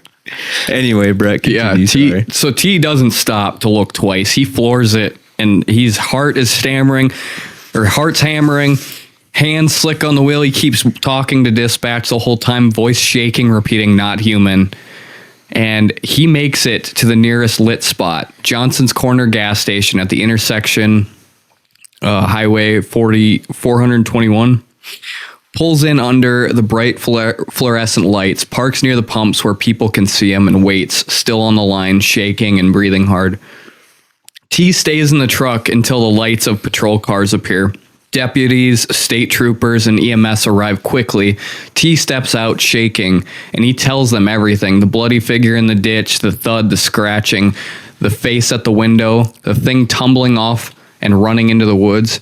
Anyway, Brett, continue, so T doesn't stop to look twice. He floors it and his heart's hammering, hands slick on the wheel. He keeps talking to dispatch the whole time, voice shaking, repeating, not human. And he makes it to the nearest lit spot, Johnson's Corner gas station at the intersection, Highway 421. Pulls in under the bright fluorescent lights, parks near the pumps where people can see him, and waits, still on the line, shaking and breathing hard. T stays in the truck until the lights of patrol cars appear. Deputies, state troopers, and EMS arrive quickly. T steps out shaking, and he tells them everything. The bloody figure in the ditch, the thud, the scratching, the face at the window, the thing tumbling off and running into the woods.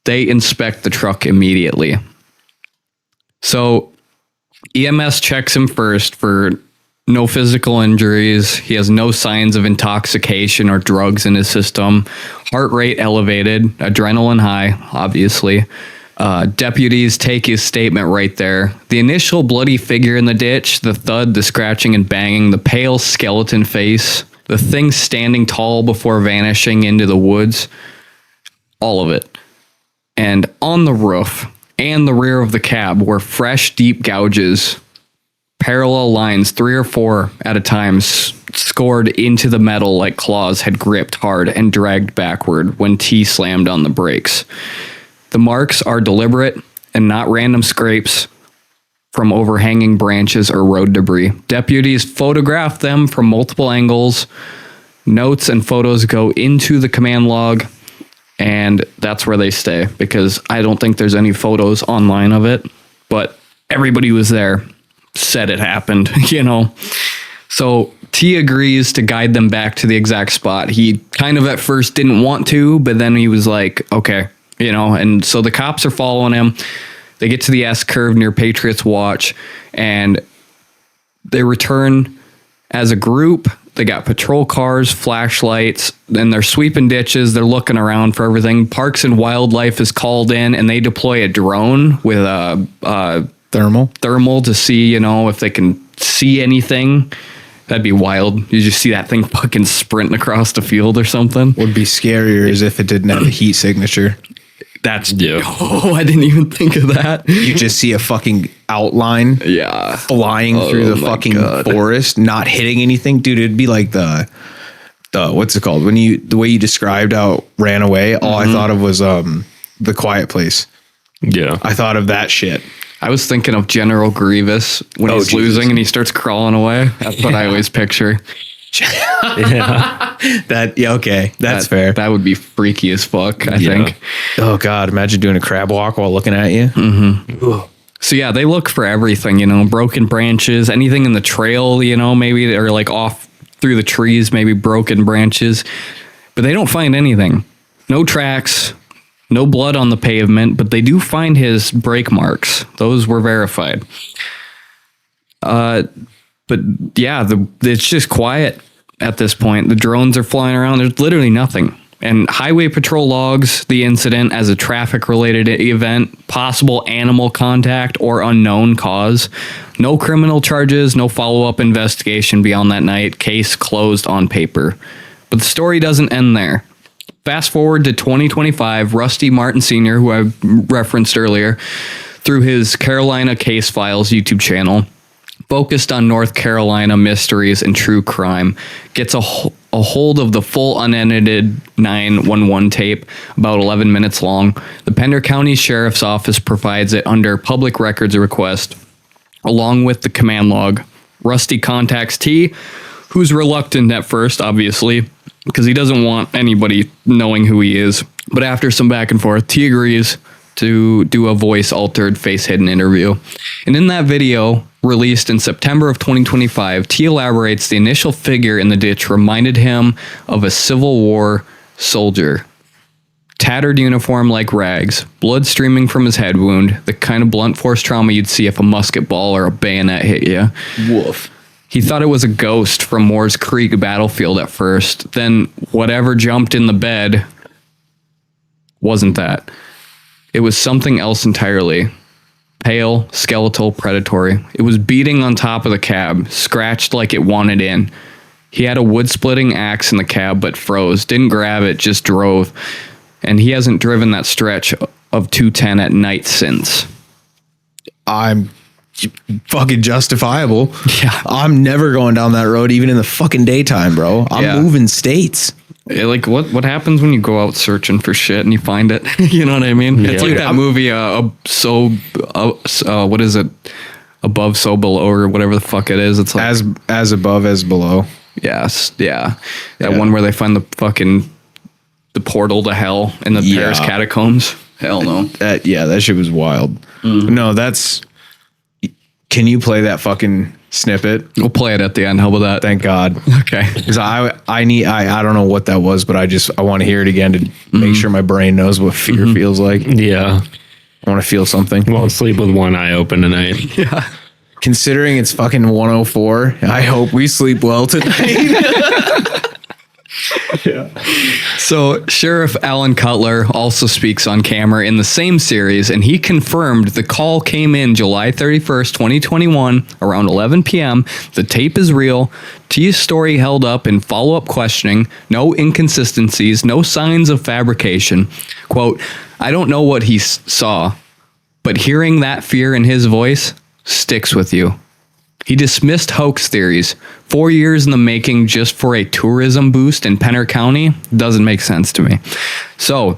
They inspect the truck immediately. So EMS checks him first for no physical injuries. He has no signs of intoxication or drugs in his system. Heart rate elevated, adrenaline high, obviously. Deputies take his statement right there. The initial bloody figure in the ditch, the thud, the scratching and banging, the pale skeleton face, the thing standing tall before vanishing into the woods, all of it. And on the roof and the rear of the cab were fresh, deep gouges, parallel lines, 3 or 4 at a time, scored into the metal like claws had gripped hard and dragged backward when T slammed on the brakes. The marks are deliberate and not random scrapes from overhanging branches or road debris. Deputies photograph them from multiple angles. Notes and photos go into the command log. And that's where they stay, because I don't think there's any photos online of it, but everybody who was there said it happened, you know. So T agrees to guide them back to the exact spot. He kind of at first didn't want to, but then he was like, okay, you know. And so the cops are following him. They get to the S curve near Patriots Watch, and they return as a group. They got patrol cars, flashlights, and they're sweeping ditches. They're looking around for everything. Parks and Wildlife is called in, and they deploy a drone with a thermal to see, you know, if they can see anything. That'd be wild. You just see that thing fucking sprinting across the field or something. Would be scarier as if it didn't have a heat signature. That's oh, I didn't even think of that. You just see a fucking outline, flying through the fucking forest, not hitting anything, dude. It'd be like the what's it called when the way you described how it ran away. All I thought of was The Quiet Place. Yeah, I thought of that shit. I was thinking of General Grievous when he's losing and he starts crawling away. That's what I always picture. Okay, that's fair. That would be freaky as fuck, I think. Oh god, imagine doing a crab walk while looking at you. So yeah, they look for everything, you know, broken branches, anything in the trail, you know, maybe, or like off through the trees, maybe broken branches, but they don't find anything. No tracks, no blood on the pavement, but they do find his brake marks. Those were verified. But yeah, it's just quiet at this point. The drones are flying around. There's literally nothing. And Highway Patrol logs the incident as a traffic-related event, possible animal contact, or unknown cause. No criminal charges, no follow-up investigation beyond that night. Case closed on paper. But the story doesn't end there. Fast forward to 2025, Rusty Martin Sr., who I referenced earlier, through his Carolina Case Files YouTube channel, focused on North Carolina mysteries and true crime, gets a hold of the full unedited 911 tape, about 11 minutes long. The Pender County Sheriff's Office provides it under public records request, along with the command log. Rusty contacts T, who's reluctant at first, obviously, because he doesn't want anybody knowing who he is. But after some back and forth, T agrees to do a voice-altered, face-hidden interview. And in that video, released in September of 2025, T elaborates the initial figure in the ditch reminded him of a Civil War soldier. Tattered uniform like rags, blood streaming from his head wound, the kind of blunt force trauma you'd see if a musket ball or a bayonet hit you. Woof. He thought it was a ghost from Moore's Creek battlefield at first. Then whatever jumped in the bed wasn't that. It was something else entirely. Pale, skeletal, predatory. It was beating on top of the cab, scratched like it wanted in. He had a wood-splitting axe in the cab, but froze. Didn't grab it, just drove. And he hasn't driven that stretch of 210 at night since. I'm fucking justifiable. Yeah. I'm never going down that road, even in the fucking daytime, bro. I'm moving states. Like what happens when you go out searching for shit and you find it? You know what I mean? It's like that movie, what is it? Above, So Below, or whatever the fuck it is. It's like as above as below. Yes, yeah. That one where they find the portal to hell in the Paris catacombs. Hell no. That shit was wild. No, that's. Can you play that fucking snippet? We'll play it at the end. How about that? Thank God. Okay. Because I don't know what that was, but I want to hear it again to make sure my brain knows what fear feels like. Yeah. I want to feel something. Won't sleep with one eye open tonight. Yeah. Considering it's fucking 104, I hope we sleep well tonight. So Sheriff Alan Cutler also speaks on camera in the same series, and he confirmed the call came in July 31st, 2021, around 11 p.m. The tape is real. T's story held up in follow-up questioning. No inconsistencies, no signs of fabrication. Quote, I don't know what he saw, but hearing that fear in his voice sticks with you. He dismissed hoax theories. 4 years in the making just for a tourism boost in Pender County doesn't make sense to me. So,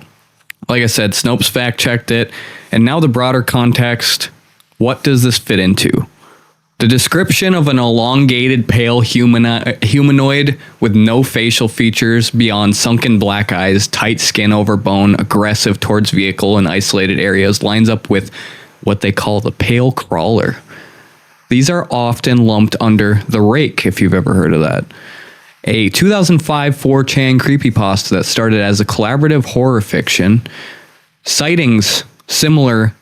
like I said, Snopes fact-checked it. And now the broader context, what does this fit into? The description of an elongated, pale humanoid with no facial features beyond sunken black eyes, tight skin over bone, aggressive towards vehicle in isolated areas lines up with what they call the pale crawler. These are often lumped under the rake, if you've ever heard of that. A 2005 4chan creepypasta that started as a collaborative horror fiction. Sightings similar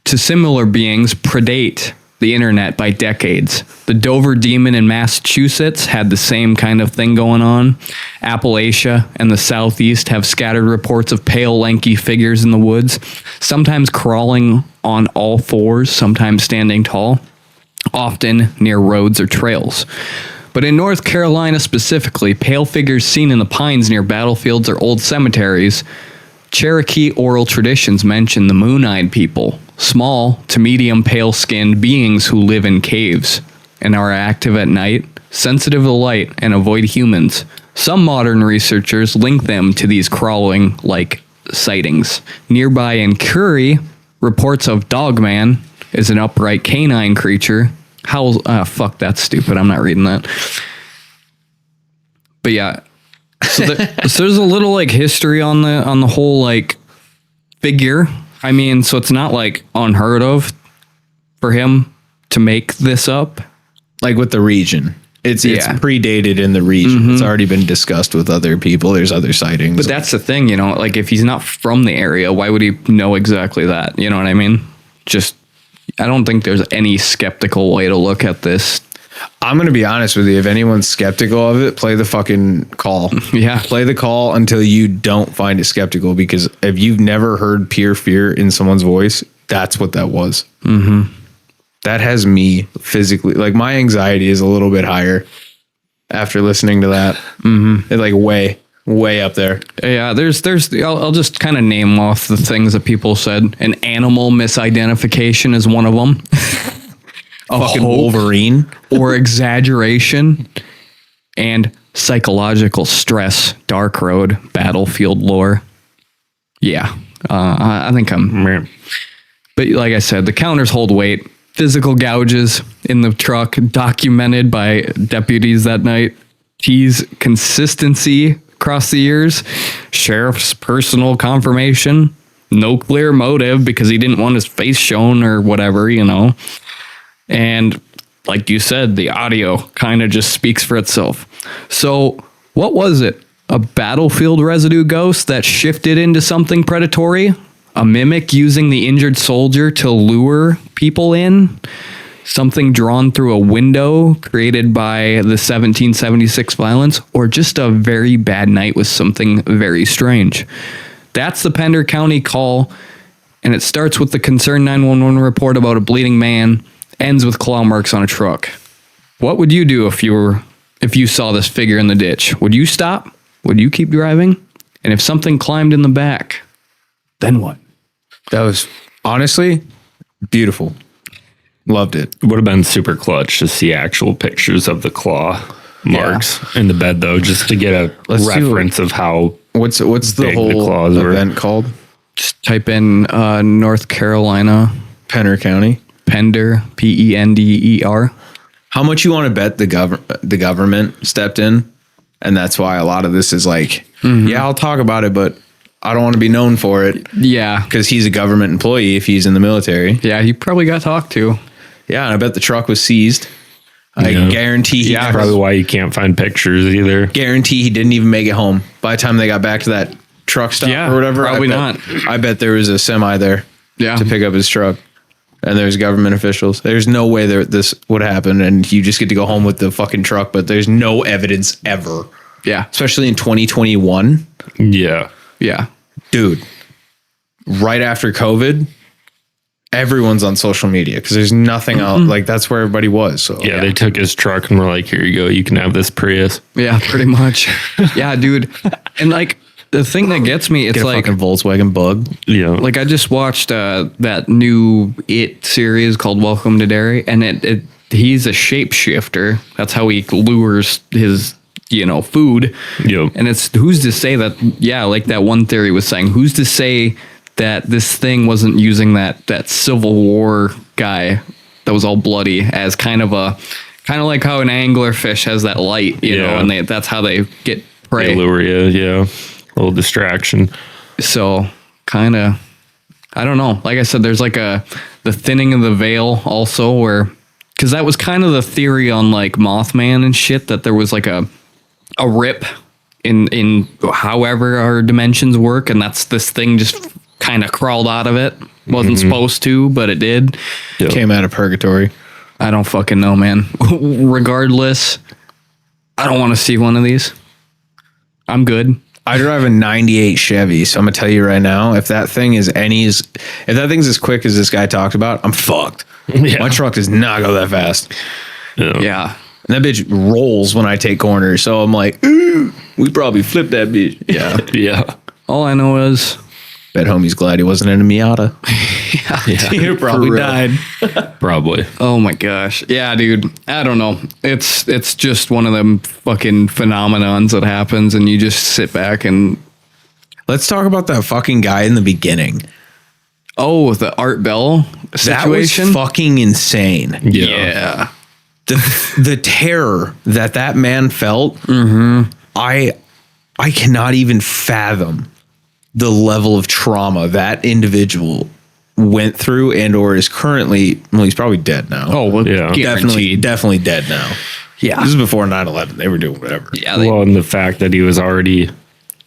beings predate the internet by decades. The Dover Demon in Massachusetts had the same kind of thing going on. Appalachia and the Southeast have scattered reports of pale, lanky figures in the woods, sometimes crawling on all fours, sometimes standing tall, often near roads or trails. But in North Carolina specifically, pale figures seen in the pines near battlefields or old cemeteries. Cherokee oral traditions mention the moon-eyed people, small to medium pale-skinned beings who live in caves and are active at night, sensitive to light, and avoid humans. Some modern researchers link them to these crawling-like sightings. Nearby in Curry, reports of Dogman is an upright canine creature. Fuck, that's stupid. I'm not reading that. But yeah. So there's a little like history on the whole like figure. I mean, so it's not like unheard of for him to make this up. Like with the region. It's predated in the region. Mm-hmm. It's already been discussed with other people. There's other sightings. But that's the thing, like if he's not from the area, why would he know exactly that? You know what I mean? I don't think there's any skeptical way to look at this. I'm going to be honest with you. If anyone's skeptical of it, play the fucking call. Yeah. Play the call until you don't find it skeptical, because if you've never heard pure fear in someone's voice, that's what that was. Mm-hmm. That has me physically, like my anxiety is a little bit higher after listening to that. Mm-hmm. It's like way up there. Yeah, I'll just kind of name off the things that people said. An animal misidentification is one of them. A fucking hope, Wolverine, or exaggeration, and psychological stress, dark road, battlefield lore. Yeah, I think I'm. But like I said, the counters hold weight. Physical gouges in the truck documented by deputies that night. T's consistency across the years. Sheriff's personal confirmation. No clear motive because he didn't want his face shown or whatever, And like you said, the audio kind of just speaks for itself. So what was it? A battlefield residue ghost that shifted into something predatory? A mimic using the injured soldier to lure people in? Something drawn through a window created by the 1776 violence? Or just a very bad night with something very strange? That's the Pender County call, and it starts with the concerned 911 report about a bleeding man. Ends with claw marks on a truck. What would you do if you saw this figure in the ditch? Would you stop? Would you keep driving? And if something climbed in the back, then what? That was honestly beautiful. Loved it. Would have been super clutch to see actual pictures of the claw marks in the bed, though, just to get a reference of how what's the whole event called? Just type in North Carolina, Pender County. Pender, Pender. How much you want to bet the government stepped in, and that's why a lot of this is like, yeah, I'll talk about it, but I don't want to be known for it. Yeah, because he's a government employee if he's in the military. Yeah, he probably got talked to. Yeah, and I bet the truck was seized. I guarantee. Yeah, probably why you can't find pictures either. Guarantee he didn't even make it home by the time they got back to that truck stop or whatever. Probably not. I bet there was a semi there. Yeah. To pick up his truck. And there's government officials. There's no way that this would happen, and you just get to go home with the fucking truck, but there's no evidence ever. Yeah. Especially in 2021. Yeah. Yeah. Dude, right after COVID, everyone's on social media because there's nothing else. Like, that's where everybody was. So yeah, they took his truck and were like, here you go. You can have this Prius. Yeah, pretty much. Yeah, dude. And like, the thing that gets me, it's like fucking Volkswagen Bug. Yeah. Like I just watched that new It series called Welcome to Derry, and he's a shapeshifter. That's how he lures his food. Yep. And it's who's to say that? Yeah, like that one theory was saying, who's to say that this thing wasn't using that Civil War guy that was all bloody as kind of like how an anglerfish has that light, you know, and that's how they get prey. They lure you, yeah. A little distraction. So kind of, I don't know. Like I said, there's like the thinning of the veil also, where, because that was kind of the theory on like Mothman and shit, that there was like a rip in however our dimensions work, and that's this thing just kind of crawled out of it. Wasn't supposed to, but it did. Yep. Came out of purgatory. I don't fucking know, man. Regardless, I don't want to see one of these. I'm good. I drive a 98 Chevy, so I'm gonna tell you right now, if that thing's as quick as this guy talked about, I'm fucked. Yeah. My truck does not go that fast. Yeah. And that bitch rolls when I take corners, so I'm like, ooh, we probably flipped that bitch. Yeah. Yeah. All I know is, bet homie's glad he wasn't in a Miata. yeah. He probably died. Probably. Oh my gosh. Yeah, dude. I don't know. It's just one of them fucking phenomenons that happens, and you just sit back and... Let's talk about that fucking guy in the beginning. Oh, the Art Bell situation? That was fucking insane. Yeah. The terror that man felt, I cannot even fathom the level of trauma that individual went through and or is currently, well, he's probably dead now. Oh, well, yeah. Definitely dead now. Yeah. This is before 9/11. They were doing whatever. Yeah. Well, and the fact that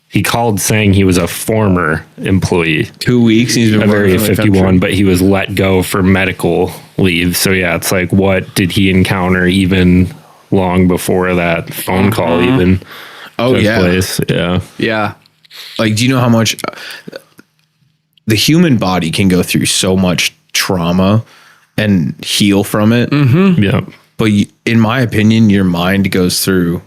he called saying he was a former employee. 2 weeks. He's been of Area 51, but he was let go for medical leave. So yeah, it's like, what did he encounter even long before that phone call even took place? Yeah. Yeah. Like, do you know how much the human body can go through so much trauma and heal from it? Yeah. But in my opinion, your mind goes through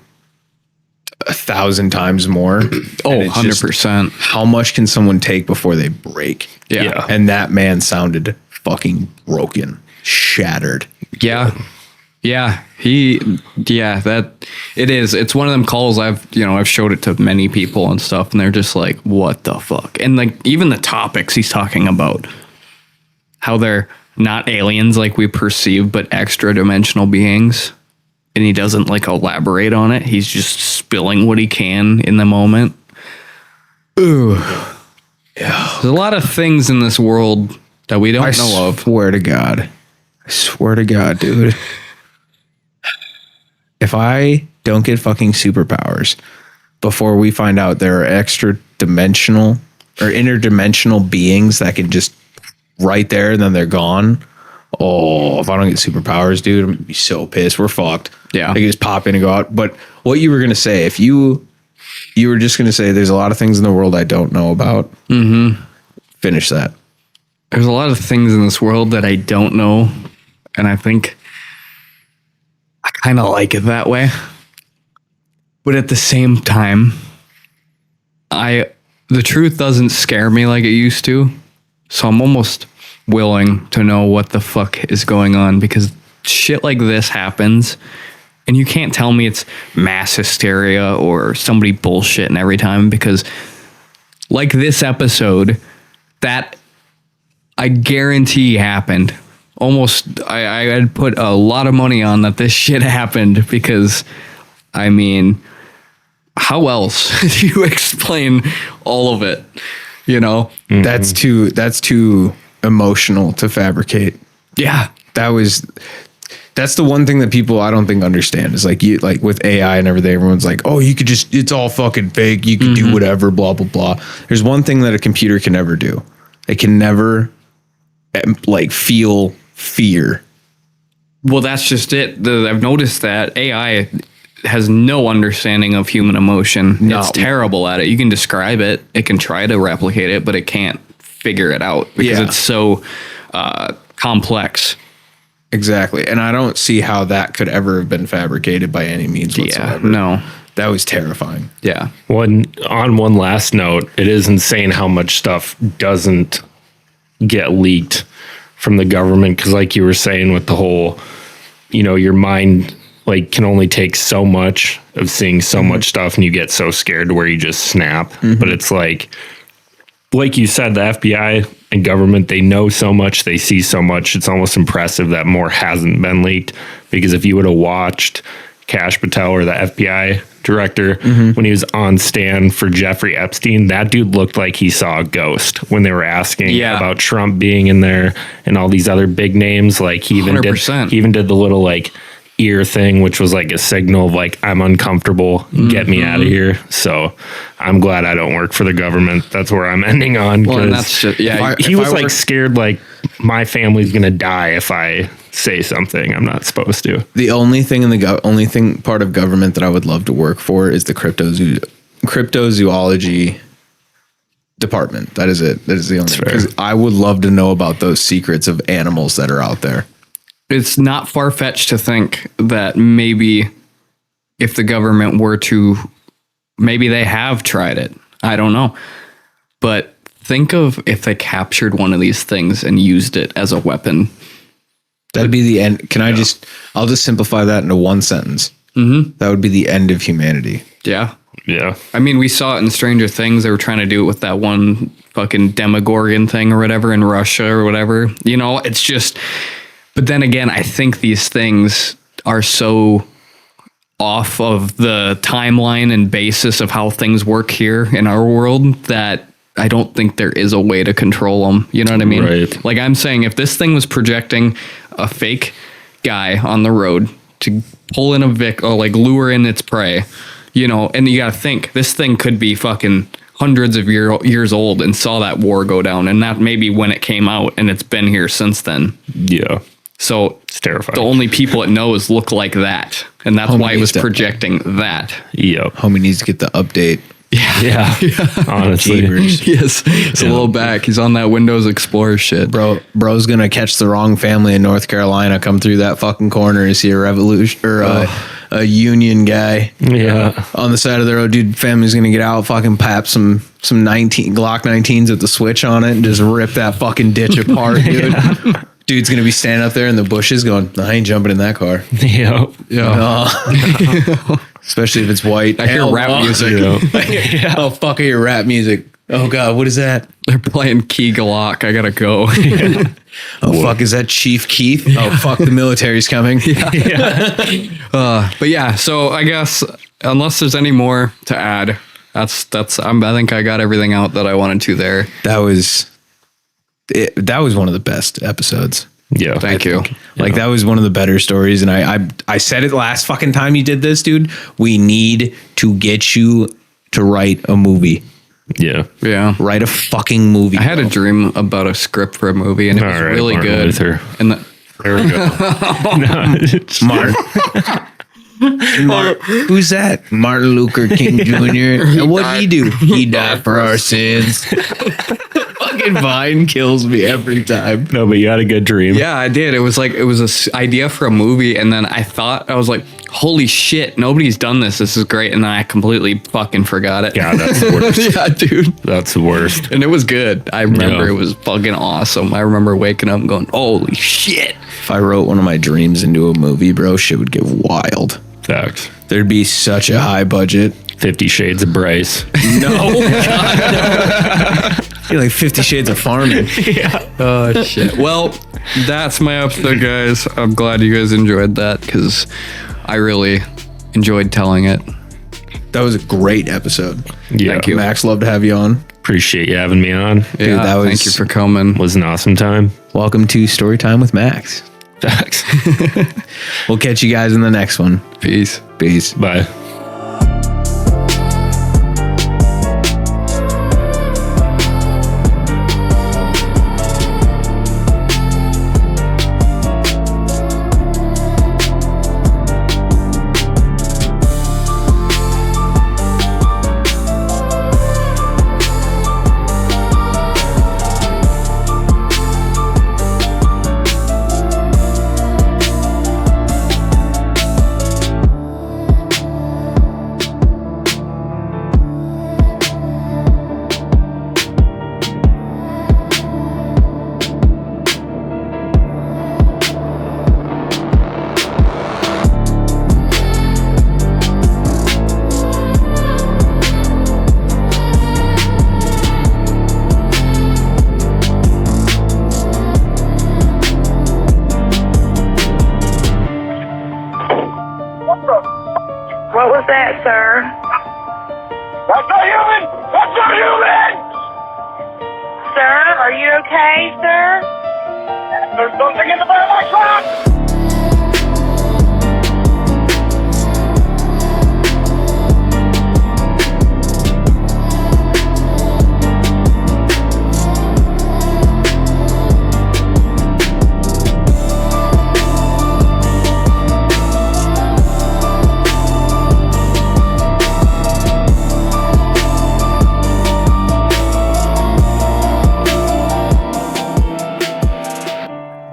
1,000 times more. Oh, 100%. How much can someone take before they break? Yeah. And that man sounded fucking broken, shattered. Yeah. Yeah. It's one of them calls I've showed it to many people and stuff, and they're just like, what the fuck? And like, even the topics he's talking about, how they're not aliens like we perceive, but extra dimensional beings. And he doesn't like elaborate on it. He's just spilling what he can in the moment. Ooh. Yeah. There's a lot of things in this world that we don't know of. I swear to God, dude. If I don't get fucking superpowers before we find out there are extra dimensional or interdimensional beings that can just right there and then they're gone. Oh, if I don't get superpowers, dude, I'm gonna be so pissed. We're fucked. Yeah. I can just pop in and go out. But what you were gonna say, if you were just gonna say there's a lot of things in the world I don't know about. Finish that. There's a lot of things in this world that I don't know, and I think I kind of like it that way. But at the same time, the truth doesn't scare me like it used to. So I'm almost willing to know what the fuck is going on, because shit like this happens and you can't tell me it's mass hysteria or somebody bullshitting every time, because like this episode that I guarantee happened. Almost, I had put a lot of money on that this shit happened, because I mean, how else do you explain all of it? You know, that's too emotional to fabricate. Yeah. That's the one thing that people I don't think understand is like with AI and everything, everyone's like, oh, you could just, it's all fucking fake. You can do whatever, blah, blah, blah. There's one thing that a computer can never do. It can never like feel fear. Well, that's just it. I've noticed that AI has no understanding of human emotion. No. It's terrible at it. You can describe it. It can try to replicate it, but it can't figure it out because it's so complex. Exactly. And I don't see how that could ever have been fabricated by any means whatsoever. Yeah, no. That was terrifying. Yeah. On one last note, it is insane how much stuff doesn't get leaked from the government, because like you were saying with the whole, your mind like can only take so much of seeing so much stuff, and you get so scared to where you just snap. But it's like you said, the FBI in government, they know so much, they see so much. It's almost impressive that more hasn't been leaked, because if you would have watched Kash Patel, or the FBI director, when he was on stand for Jeffrey Epstein, that dude looked like he saw a ghost when they were asking about Trump being in there and all these other big names. Like he even 100%. did the little like ear thing, which was like a signal of like, I'm uncomfortable, get me out of here. So I'm glad I don't work for the government. That's where I'm ending on. Well, and that's just, He was like scared, like my family's gonna die if I say something I'm not supposed to. The only thing part of government that I would love to work for is the cryptozoology department. That is it. That is the only, because I would love to know about those secrets of animals that are out there. It's not far-fetched to think that maybe if the government were to, maybe they have tried it. I don't know. But think of if they captured one of these things and used it as a weapon. That'd be the end. I'll just simplify that into one sentence. That would be the end of humanity. Yeah. Yeah. I mean, we saw it in Stranger Things. They were trying to do it with that one fucking Demogorgon thing or whatever in Russia or whatever. You know, it's just... But then again, I think these things are so off of the timeline and basis of how things work here in our world that I don't think there is a way to control them. You know what I mean? Right. Like I'm saying, if this thing was projecting a fake guy on the road to pull in or like lure in its prey, you know, and you got to think this thing could be fucking hundreds of years old and saw that war go down. And that maybe when it came out, and it's been here since then. Yeah. So it's terrifying. The only people it knows look like that. And that's why it was projecting that. Yep. Homie needs to get the update. Yeah. Honestly. Yes. It's a little back. He's on that Windows Explorer shit. Bro's gonna catch the wrong family in North Carolina, come through that fucking corner and see a revolution or a Union guy. Yeah. On the side of the road, dude, family's gonna get out, fucking pap some 19 Glock 19s with the switch on it and just rip that fucking ditch apart, dude. Dude's gonna be standing up there in the bushes going, I ain't jumping in that car. Yep. Yeah. Especially if it's white. I hear rap music. Oh, fuck, I hear rap music. Oh, God, what is that? They're playing Key Glock. I gotta go. Oh, fuck, is that Chief Keith? Oh, fuck, the military's coming. But yeah, so I guess unless there's any more to add, I think I got everything out that I wanted to there. That was one of the best episodes. Yeah. Thank you. Like that was one of the better stories. And I said it last fucking time you did this, dude. We need to get you to write a movie. Yeah. Yeah. Write a fucking movie. I had a dream about a script for a movie and it was really Martin good. Luther. And there we go. Martin. Who's that? Martin Luther King Jr. And what'd he do? He died for our sins. Fucking Vine kills me every time. No, but you had a good dream. Yeah, I did. It was an idea for a movie, and then I was like, holy shit, nobody's done this. This is great. And then I completely fucking forgot it. Yeah, that's the worst. Yeah, dude. That's the worst. And it was good. I remember it was fucking awesome. I remember waking up and going, holy shit. If I wrote one of my dreams into a movie, bro, shit would get wild. Facts. There'd be such a high budget. 50 Shades of Bryce. No. God, no. You're like 50 Shades of Farming. Yeah. Oh, shit. Well, that's my episode, guys. I'm glad you guys enjoyed that because I really enjoyed telling it. That was a great episode. Yeah. Thank you. Max, love to have you on. Appreciate you having me on. Dude, thank you for coming. Was an awesome time. Welcome to Storytime with Max. Facts. We'll catch you guys in the next one. Peace. Peace. Bye. Are you okay, sir? There's something in the back of my truck!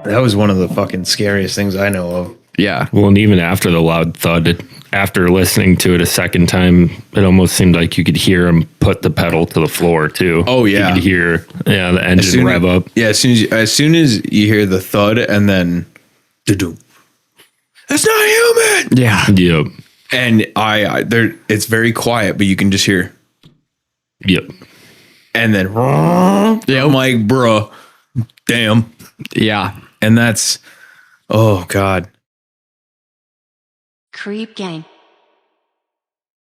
That was one of the fucking scariest things I know of. Yeah. Well, and even after the loud thud, after listening to it a second time, it almost seemed like you could hear him put the pedal to the floor too. Oh, yeah. You could hear the engine rev up. Yeah, as soon as you hear the thud and then doo-doo. That's not human. Yeah. Yep. And I there it's very quiet, but you can just hear. Yep. And then yeah, I'm like, bro, damn. Yeah. And that's, oh God. Creep Gang.